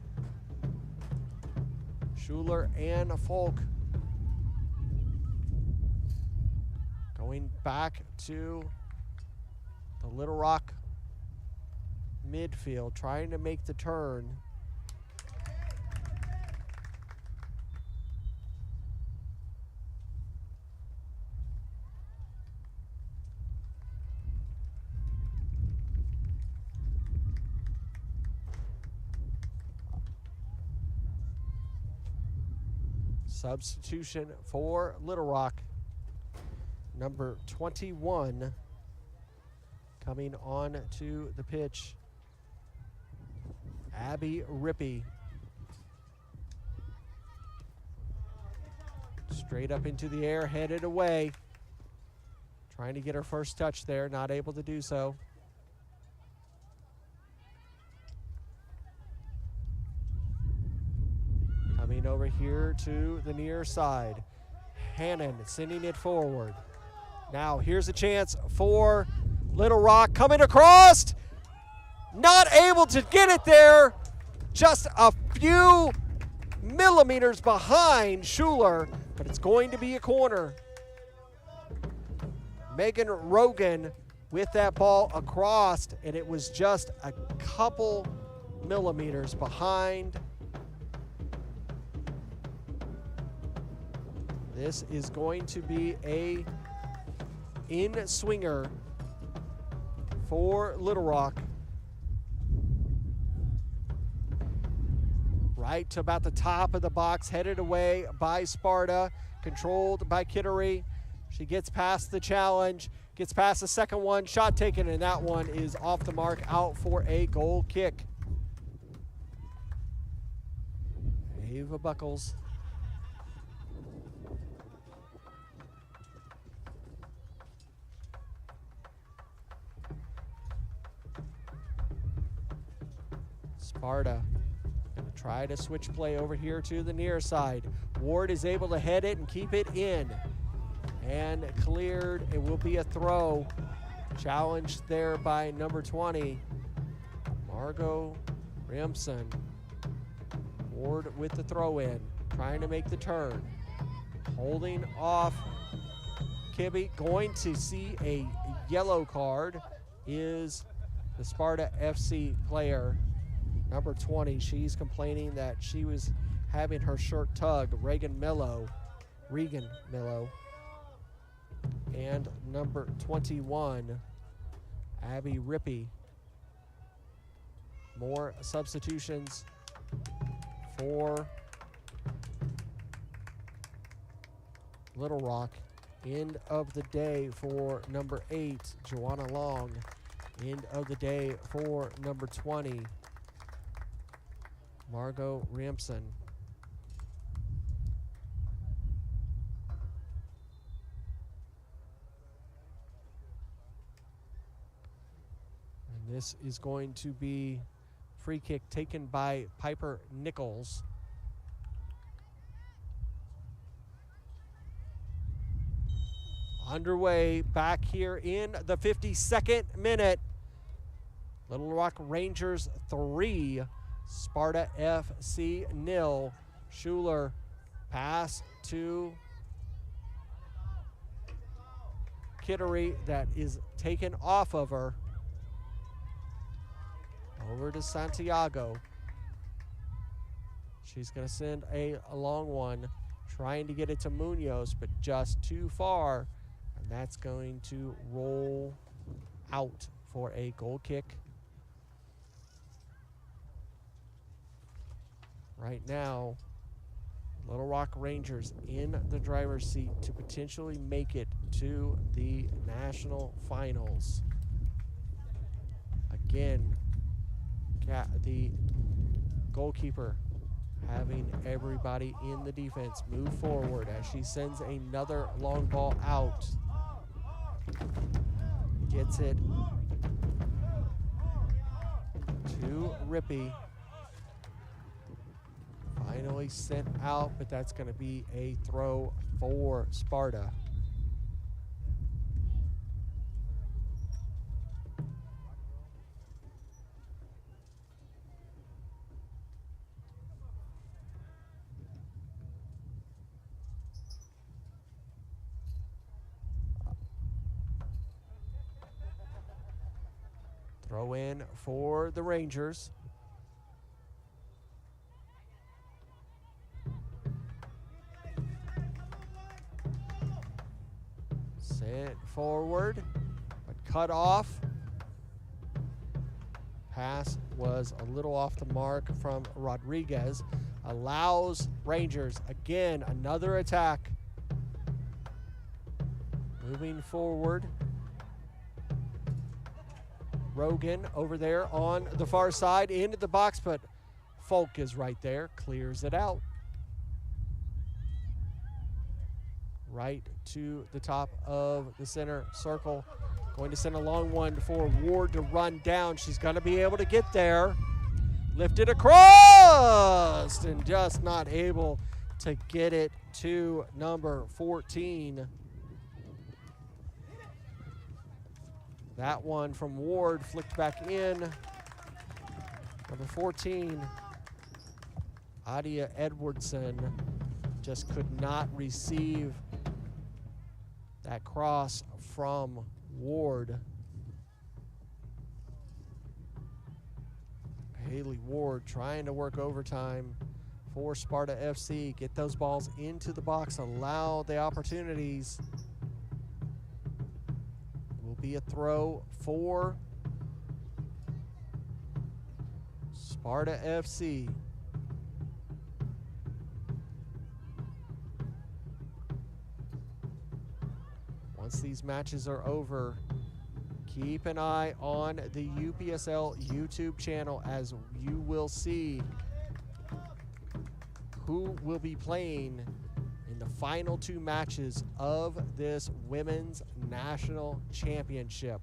Schuler and Folk. Going back to the Little Rock midfield, trying to make the turn. Substitution for Little Rock. Number 21 coming on to the pitch. Abby Rippey. Straight up into the air, headed away. Trying to get her first touch there, not able to do so. Coming over here to the near side. Hannon sending it forward. Now here's a chance for Little Rock coming across. Not able to get it there. Just a few millimeters behind Schuler, but it's going to be a corner. Megan Rogan with that ball across, and it was just a couple millimeters behind. This is going to be a in-swinger for Little Rock. Right to about the top of the box, headed away by Sparta, controlled by Kittery. She gets past the challenge, gets past the second one, shot taken, and that one is off the mark, out for a goal kick. Ava Buckles. Sparta gonna try to switch play over here to the near side. Ward is able to head it and keep it in. And cleared. It will be a throw. Challenged there by number 20, Margot Ramson. Ward with the throw in, trying to make the turn. Holding off Kibbe. Going to see a yellow card is the Sparta FC player. Number 20, she's complaining that she was having her shirt tugged. Regan Mello. And number 21, Abby Rippey. More substitutions for Little Rock. End of the day for number 8, Joanna Long. End of the day for number 20, Margot Ramson. And this is going to be free kick taken by Piper Nichols. Underway back here in the 52nd minute. Little Rock Rangers 3, Sparta FC 0. Schuler pass to Kittery that is taken off of her. Over to Santiago. She's going to send a long one, trying to get it to Munoz, but just too far. And that's going to roll out for a goal kick. Right now, Little Rock Rangers in the driver's seat to potentially make it to the national finals. Again, the goalkeeper having everybody in the defense move forward as she sends another long ball out. Gets it to Rippey. Finally sent out, but that's going to be a throw for Sparta. Throw in for the Rangers. Sent forward, but cut off. Pass was a little off the mark from Rodriguez. Allows Rangers, again, another attack. Moving forward. Rogan over there on the far side into the box, but Folk is right there, clears it out. Right to the top of the center circle. Going to send a long one for Ward to run down. She's going to be able to get there. Lifted across and just not able to get it to number 14. That one from Ward flicked back in. Number 14, Adia Edwardson, just could not receive that cross from Ward. Haley Ward trying to work overtime for Sparta FC. Get those balls into the box, allow the opportunities. Will be a throw for Sparta FC. Once these matches are over, keep an eye on the UPSL YouTube channel as you will see who will be playing in the final two matches of this Women's National Championship.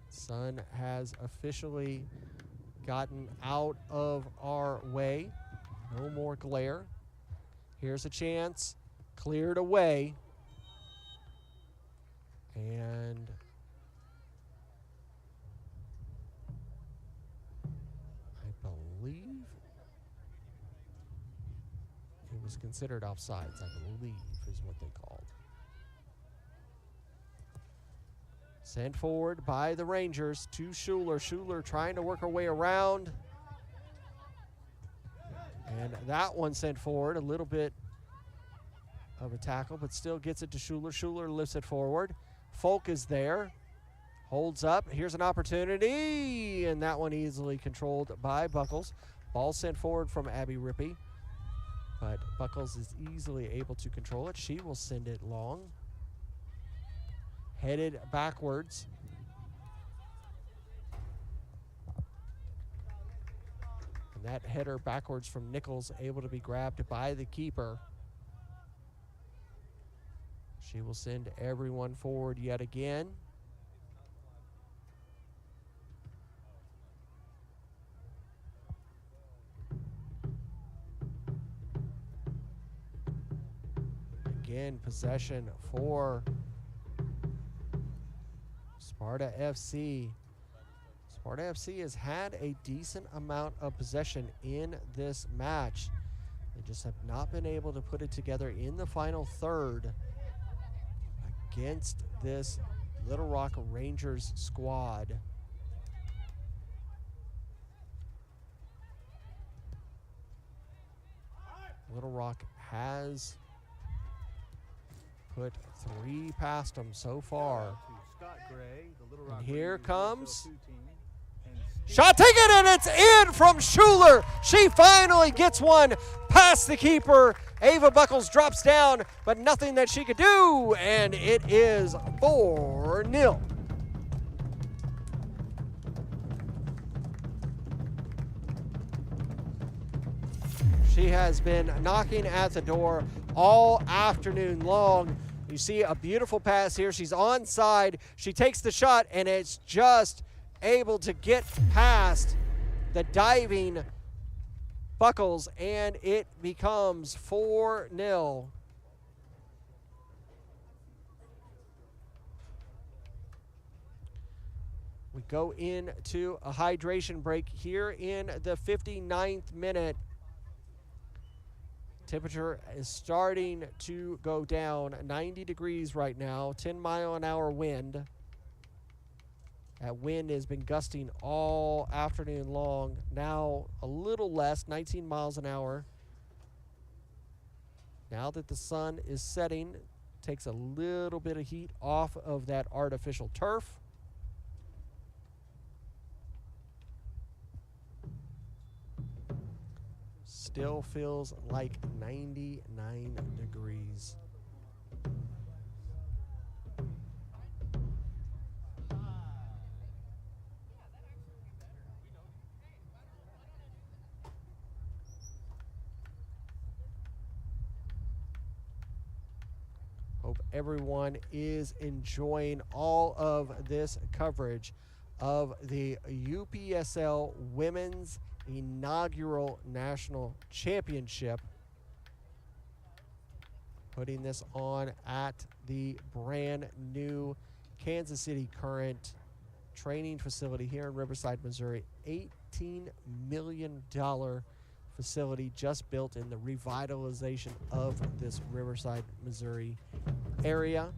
Sun has officially gotten out of our way. No more glare. Here's a chance, cleared away. And I believe it was considered offsides, I believe is what they called. Sent forward by the Rangers to Schuler. Schuler trying to work her way around. And that one sent forward, a little bit of a tackle, but still gets it to Schuler. Schuler lifts it forward. Folk is there, holds up. Here's an opportunity, and that one easily controlled by Buckles. Ball sent forward from Abby Rippey, but Buckles is easily able to control it. She will send it long. Headed backwards. And that header backwards from Nichols able to be grabbed by the keeper. She will send everyone forward yet again. Again, possession for Sparta FC. Sparta FC has had a decent amount of possession in this match. They just have not been able to put it together in the final third against this Little Rock Rangers squad. Little Rock has put 3 past them so far. And here comes shot taken, and it's in from Schuler. She finally gets one past the keeper. Ava Buckles drops down, but nothing that she could do, and it is 4-0. She has been knocking at the door all afternoon long, You see a beautiful pass here. She's onside. She takes the shot, and it's just able to get past the diving Buckles, and it becomes 4-0. We go into a hydration break here in the 59th minute. Temperature is starting to go down, 90 degrees right now, 10-mile-an-hour wind. That wind has been gusting all afternoon long. Now a little less, 19 miles an hour. Now that the sun is setting, takes a little bit of heat off of that artificial turf. Still feels like 99 degrees. Hope everyone is enjoying all of this coverage of the UPSL Women's Inaugural National Championship. Putting this on at the brand new Kansas City Current training facility here in Riverside, Missouri. $18 million facility just built in the revitalization of this Riverside, Missouri area.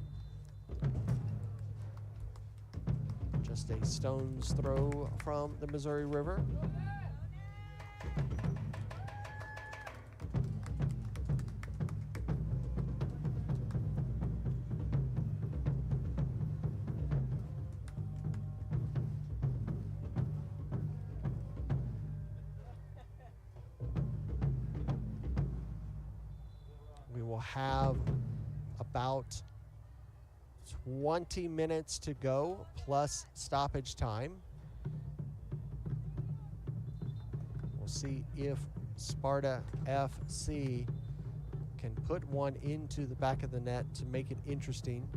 Just a stone's throw from the Missouri River. We will have about 20 minutes to go, plus stoppage time. We'll see if Sparta FC can put one into the back of the net to make it interesting.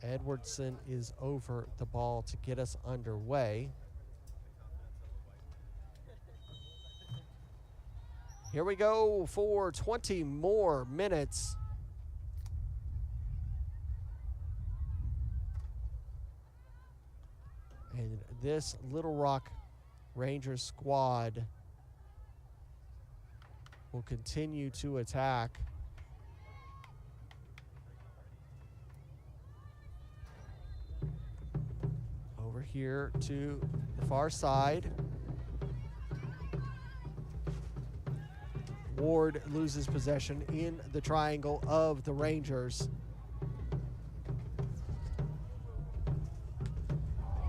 Edwardson is over the ball to get us underway. Here we go for 20 more minutes. And this Little Rock Rangers squad will continue to attack. Over here to the far side. Ward loses possession in the triangle of the Rangers.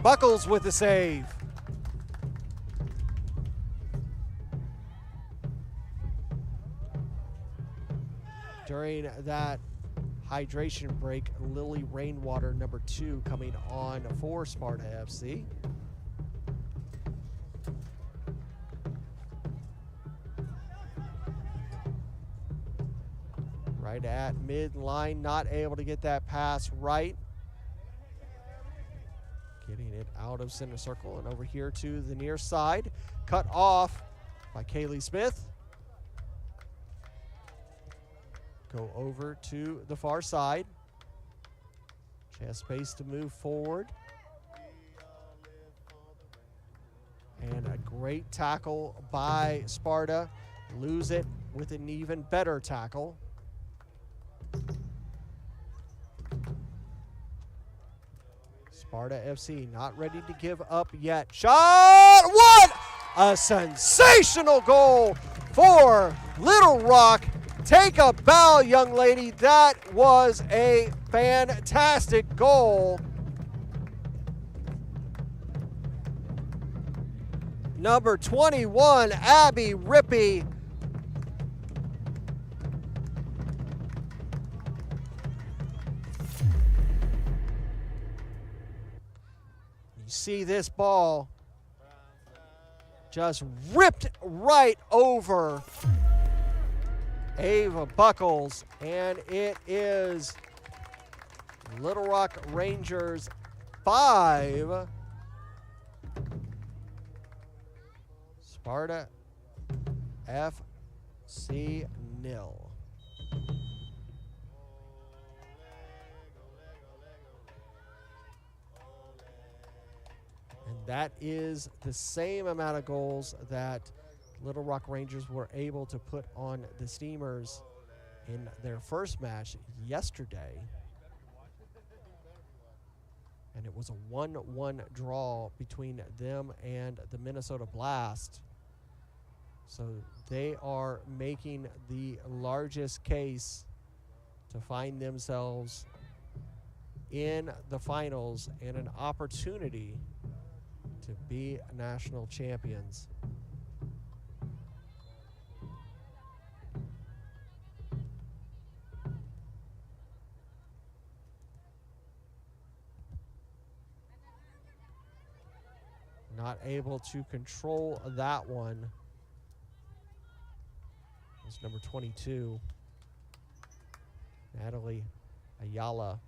Buckles with the save. During that hydration break, Lily Rainwater, number 2, coming on for Sparta FC. Right at midline, not able to get that pass right. Getting it out of center circle and over here to the near side. Cut off by Kaylee Smith. Go over to the far side. She has space to move forward. And a great tackle by Sparta. Lose it with an even better tackle. Sparta FC not ready to give up yet. Shot! What a sensational goal for Little Rock. Take a bow, young lady. That was a fantastic goal. Number 21, Abby Rippey. You see this ball just ripped right over Ava Buckles, and it is Little Rock Rangers 5, Sparta FC 0. And that is the same amount of goals that Little Rock Rangers were able to put on the Steamers in their first match yesterday. And it was a 1-1 draw between them and the Minnesota Blast. So they are making the largest case to find themselves in the finals and an opportunity to be national champions. Not able to control that one. It's number 22, Natalie Ayala,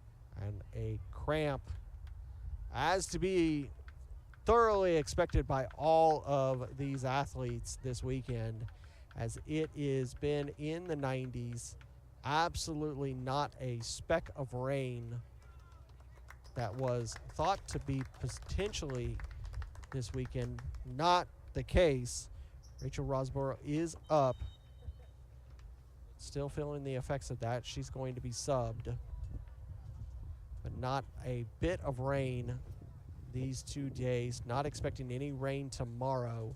and a cramp, as to be thoroughly expected by all of these athletes this weekend, as it has been in the 90s. Absolutely not a speck of rain that was thought to be potentially this weekend. Not the case. Rachel Rosborough is up. Still feeling the effects of that. She's going to be subbed. But not a bit of rain these 2 days. Not expecting any rain tomorrow.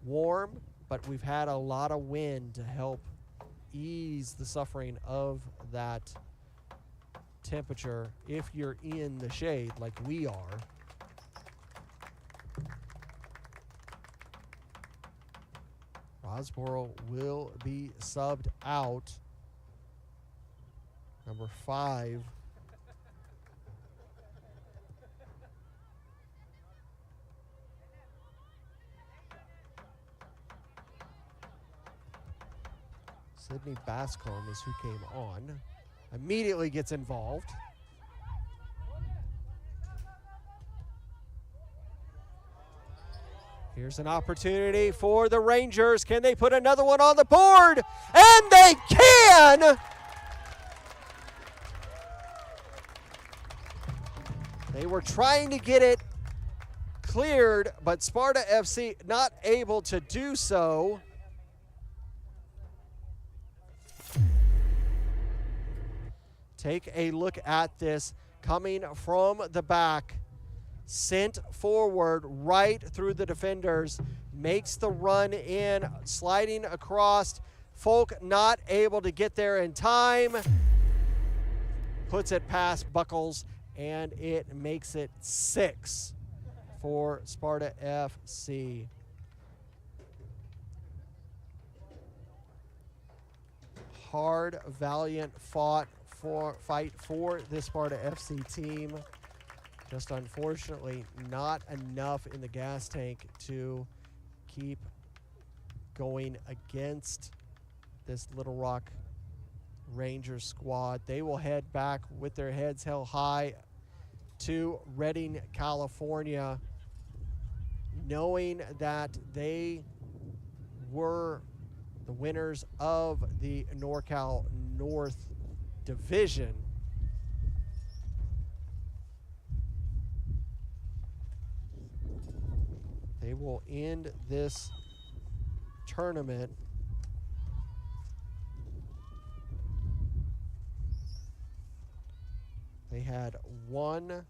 Warm, but we've had a lot of wind to help ease the suffering of that temperature if you're in the shade like we are. Rosborough will be subbed out. Number 5. Sydney Bascombe is who came on. Immediately gets involved. Here's an opportunity for the Rangers. Can they put another one on the board? And they can! They were trying to get it cleared, but Sparta FC not able to do so. Take a look at this. Coming from the back. Sent forward right through the defenders, makes the run in, sliding across. Folk not able to get there in time. Puts it past Buckles, and it makes it 6 for Sparta FC. Hard, valiant fight for this Sparta FC team. Just unfortunately not enough in the gas tank to keep going against this Little Rock Rangers squad. They will head back with their heads held high to Redding, California, knowing that they were the winners of the NorCal North Division. They will end this tournament They had 1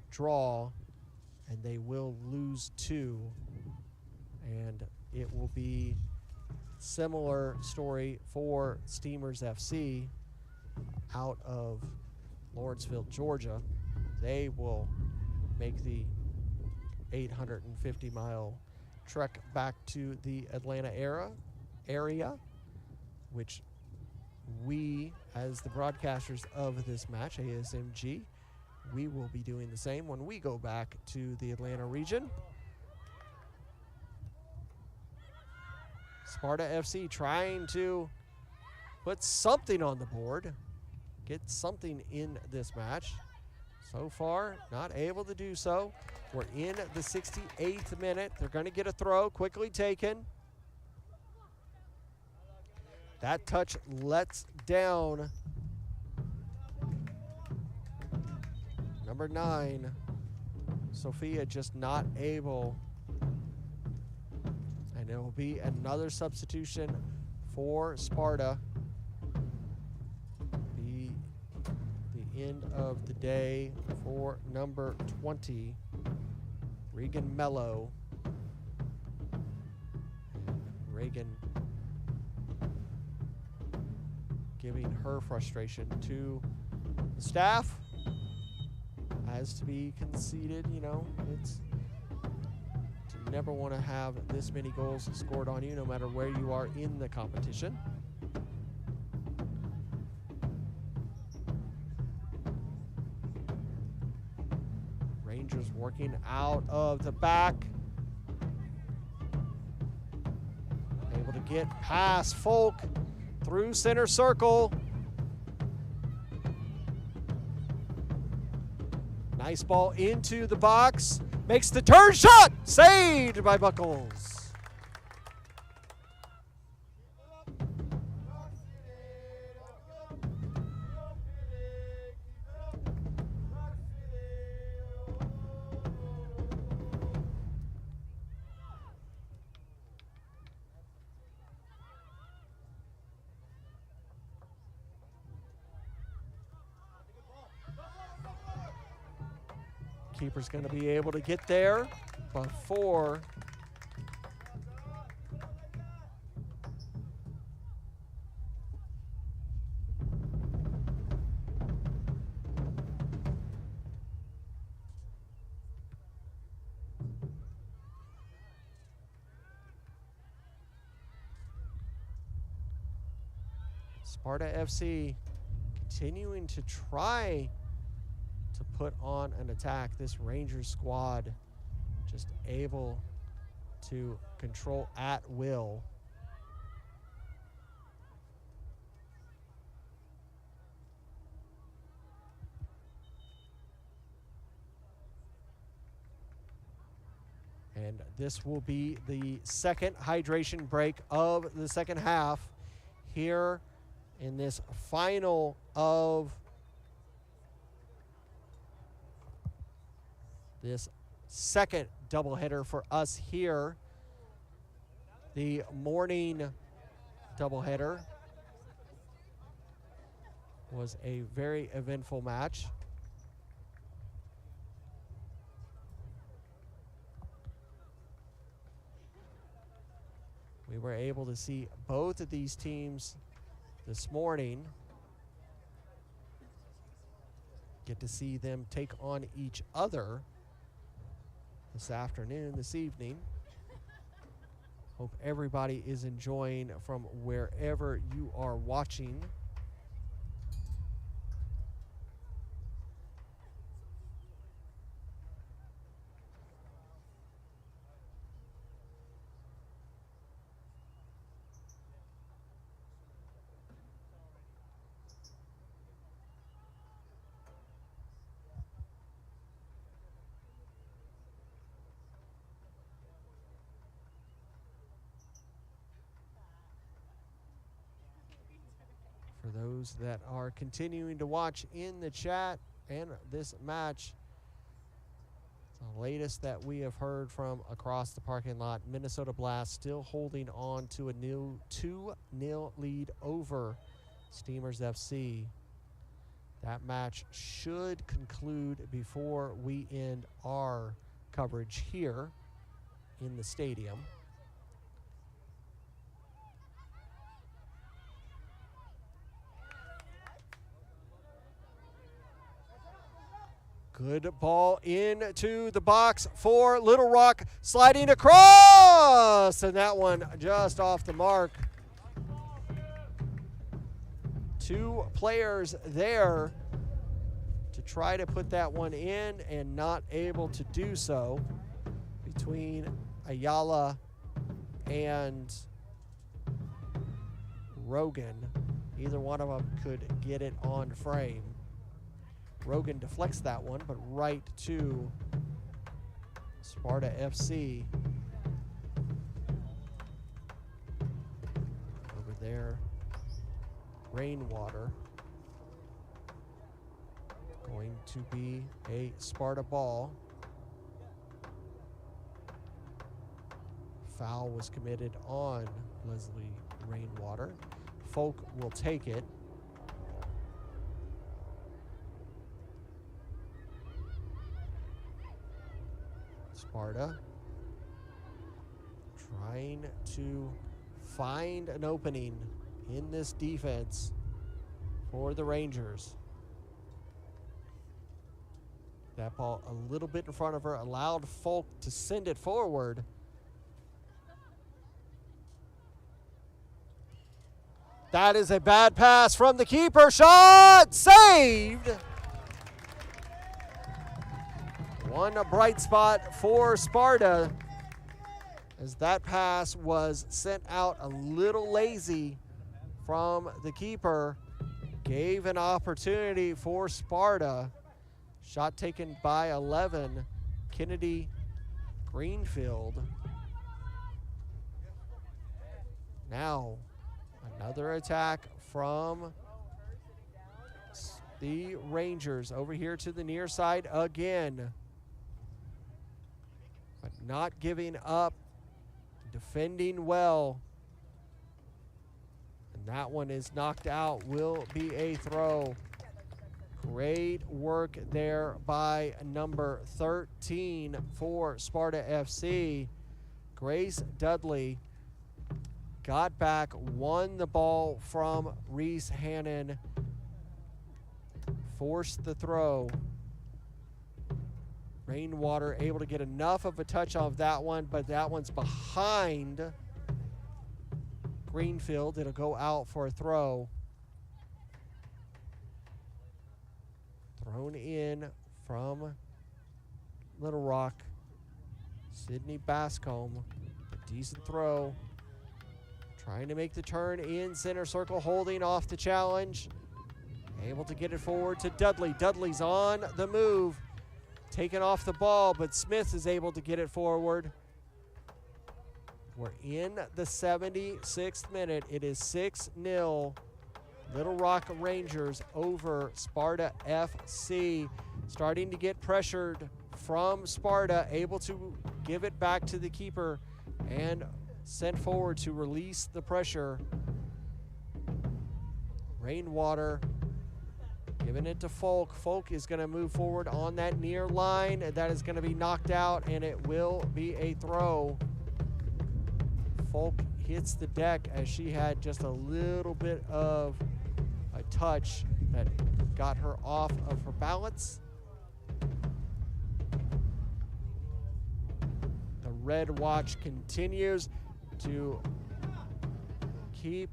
draw, and they will lose 2. And it will be similar story for Steamers FC out of Lawrenceville, Georgia. They will make the 850-mile trek back to the Atlanta area, which we, as the broadcasters of this match, ASMG, we will be doing the same when we go back to the Atlanta region. Sparta FC trying to put something on the board, get something in this match. So far, not able to do so. We're in the 68th minute. They're going to get a throw, quickly taken. That touch lets down number 9, Sophia, just not able. And it will be another substitution for Sparta. Be the end of the day for number 20, Regan Mello. And Reagan giving her frustration to the staff. Has to be conceded, you know, it's to never want to have this many goals scored on you no matter where you are in the competition. Rangers working out of the back. Able to get past Folk through center circle. Nice ball into the box. Makes the turn shot. Saved by Buckles. Keeper's going to be able to get there before Sparta FC continuing to try to put on an attack. This Rangers squad just able to control at will. And this will be the second hydration break of the second half here in this final of this second doubleheader for us here. The morning doubleheader was a very eventful match. We were able to see both of these teams this morning. Get to see them take on each other this afternoon, this evening. Hope everybody is enjoying from wherever you are watching. For those that are continuing to watch in the chat and this match, the latest that we have heard from across the parking lot, Minnesota Blast still holding on to a new 2-0 lead over Steamers FC. That match should conclude before we end our coverage here in the stadium. Good ball into the box for Little Rock, sliding across, and that one just off the mark. Two players there to try to put that one in and not able to do so between Ayala and Rogan. Either one of them could get it on frame. Rogan deflects that one, but right to Sparta FC. Over there, Rainwater. Going to be a Sparta ball. Foul was committed on Leslie Rainwater. Folk will take it. Sparta trying to find an opening in this defense for the Rangers. That ball a little bit in front of her, allowed Folk to send it forward. That is a bad pass from the keeper. Shot saved. One bright spot for Sparta, as that pass was sent out a little lazy from the keeper. Gave an opportunity for Sparta. Shot taken by 11, Kennedy Greenfield. Now, another attack from the Rangers over here to the near side again. But not giving up, defending well. And that one is knocked out, will be a throw. Great work there by number 13 for Sparta FC. Grace Dudley got back, won the ball from Reese Hannon, forced the throw. Rainwater able to get enough of a touch off that one, but that one's behind Greenfield. It'll go out for a throw. Thrown in from Little Rock. Sydney Bascombe, a decent throw. Trying to make the turn in center circle, holding off the challenge. Able to get it forward to Dudley. Dudley's on the move. Taken off the ball, but Smith is able to get it forward. We're in the 76th minute. It is 6-0. Little Rock Rangers over Sparta FC. Starting to get pressured from Sparta, able to give it back to the keeper and sent forward to release the pressure. Rainwater giving it to Folk. Folk is going to move forward on that near line. That is going to be knocked out, and it will be a throw. Folk hits the deck as she had just a little bit of a touch that got her off of her balance. The red watch continues to keep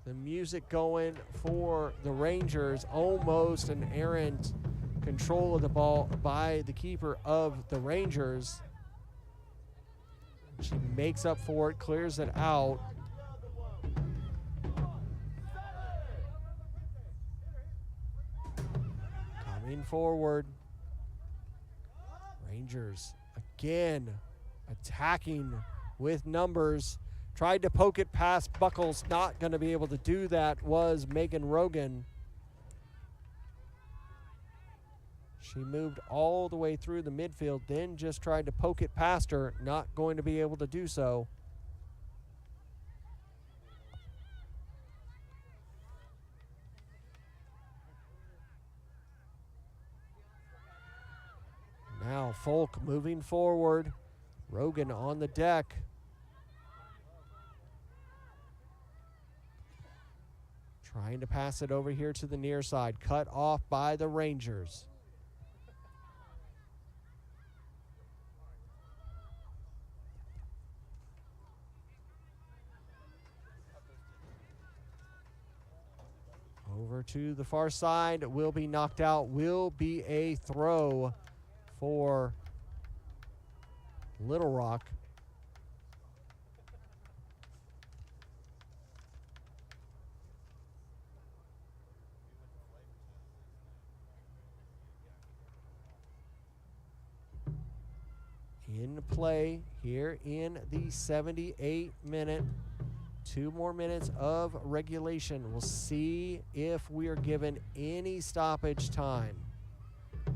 the music going for the Rangers. Almost an errant control of the ball by the keeper of the Rangers. She makes up for it, clears it out. Coming forward. Rangers again attacking with numbers. Tried to poke it past Buckles. Not going to be able to do that was Megan Rogan. She moved all the way through the midfield, then just tried to poke it past her. Not going to be able to do so. Now Folk moving forward. Rogan on the deck. Trying to pass it over here to the near side. Cut off by the Rangers. Over to the far side. Will be knocked out. Will be a throw for Little Rock. play here in the 78-minute. 2 more minutes of regulation. We'll see if we are given any stoppage time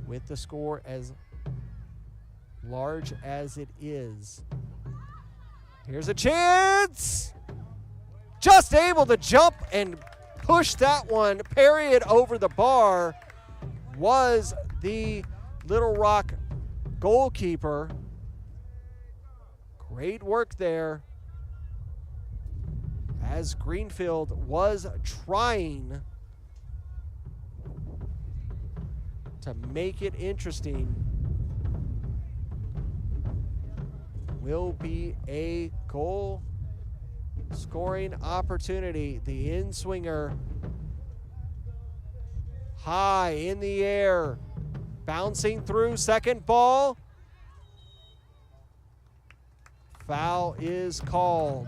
with the score as large as it is. Here's a chance. Just able to jump and push that one, parry it over the bar, was the Little Rock goalkeeper. Great work there, as Greenfield was trying to make it interesting. Will be a goal scoring opportunity. The in-swinger high in the air, bouncing through, second ball. Foul is called.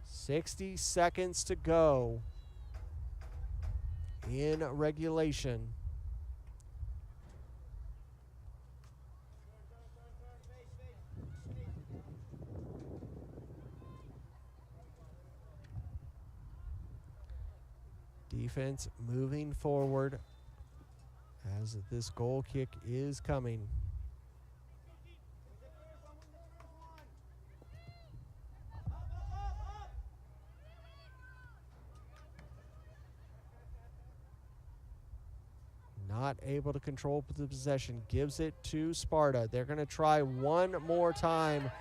60 seconds to go in regulation. Defense moving forward as this goal kick is coming. Not able to control the possession, gives it to Sparta. They're going to try one more time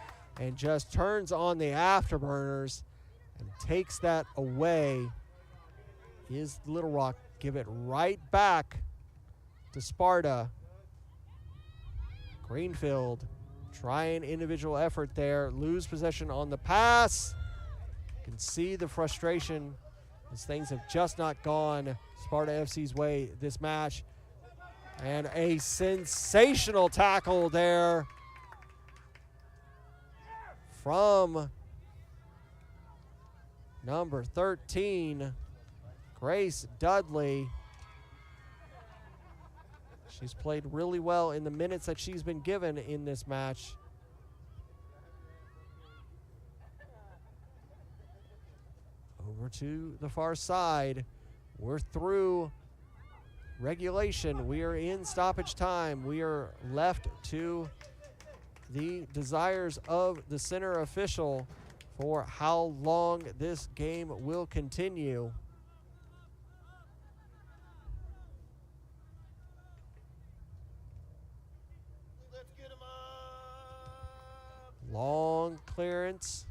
and just turns on the afterburners and takes that away. Is Little Rock give it right back to Sparta. Greenfield trying individual effort there, lose possession on the pass. You can see the frustration as things have just not gone Sparta FC's way this match. And a sensational tackle there from number 13, Grace Dudley. She's played really well in the minutes that she's been given in this match. Over to the far side. We're through regulation. We are in stoppage time. We are left to the desires of the center official for how long this game will continue. Let's get him up. Long clearance.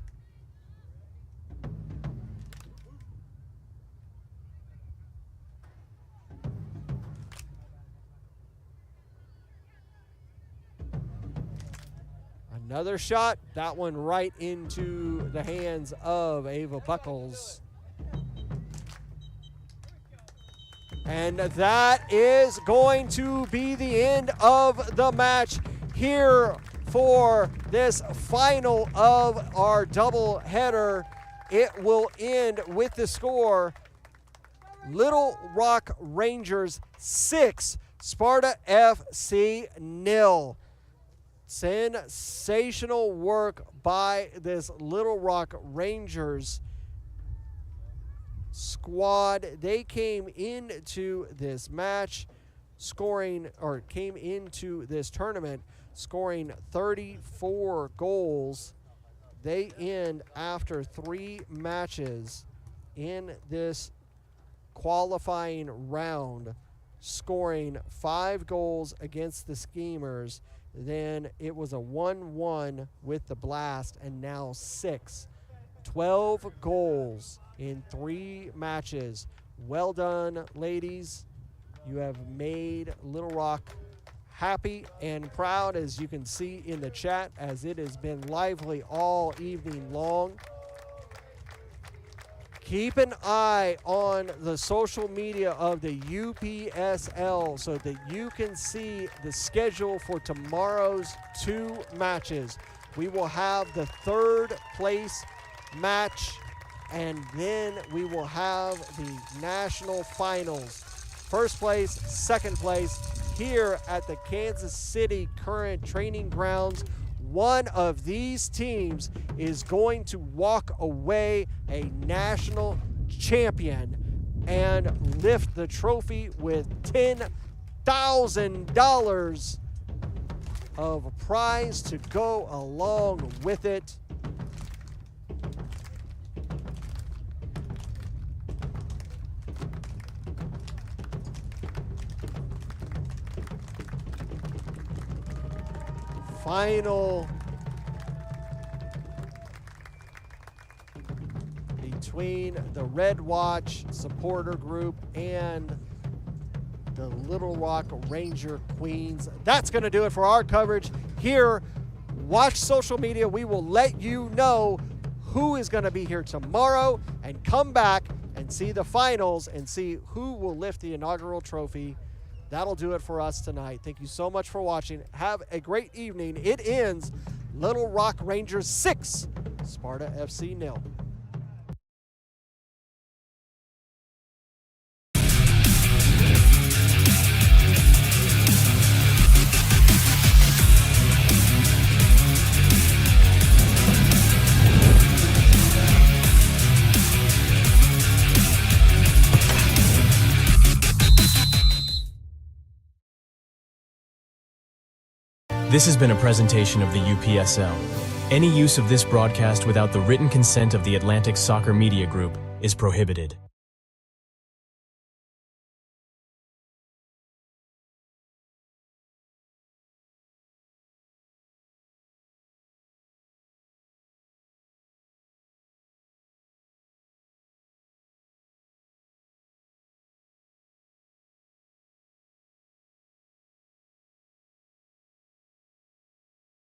Another shot, that one right into the hands of Ava Buckles. And that is going to be the end of the match here for this final of our double header. It will end with the score: Little Rock Rangers 6, Sparta FC 0. Sensational work by this Little Rock Rangers squad. They came into this match came into this tournament scoring 34 goals. They end after 3 matches in this qualifying round, scoring 5 goals against the Schemers. Then it was a 1-1 with the Blast, and now 6. 12 goals in 3 matches. Well done, ladies. You have made Little Rock happy and proud, as you can see in the chat, as it has been lively all evening long. Keep an eye on the social media of the UPSL so that you can see the schedule for tomorrow's 2 matches. We will have the 3rd place match, and then we will have the national finals. 1st place, 2nd place, here at the Kansas City current training grounds. One of these teams is going to walk away a national champion and lift the trophy with $10,000 of prize to go along with it. Final between the Red Watch supporter group and the Little Rock Ranger Queens. That's going to do it for our coverage here. Watch social media. We will let you know who is going to be here tomorrow, and come back and see the finals and see who will lift the inaugural trophy. That'll do it for us tonight. Thank you so much for watching. Have a great evening. It ends Little Rock Rangers 6, Sparta FC 0. This has been a presentation of the UPSL. Any use of this broadcast without the written consent of the Atlantic Soccer Media Group is prohibited.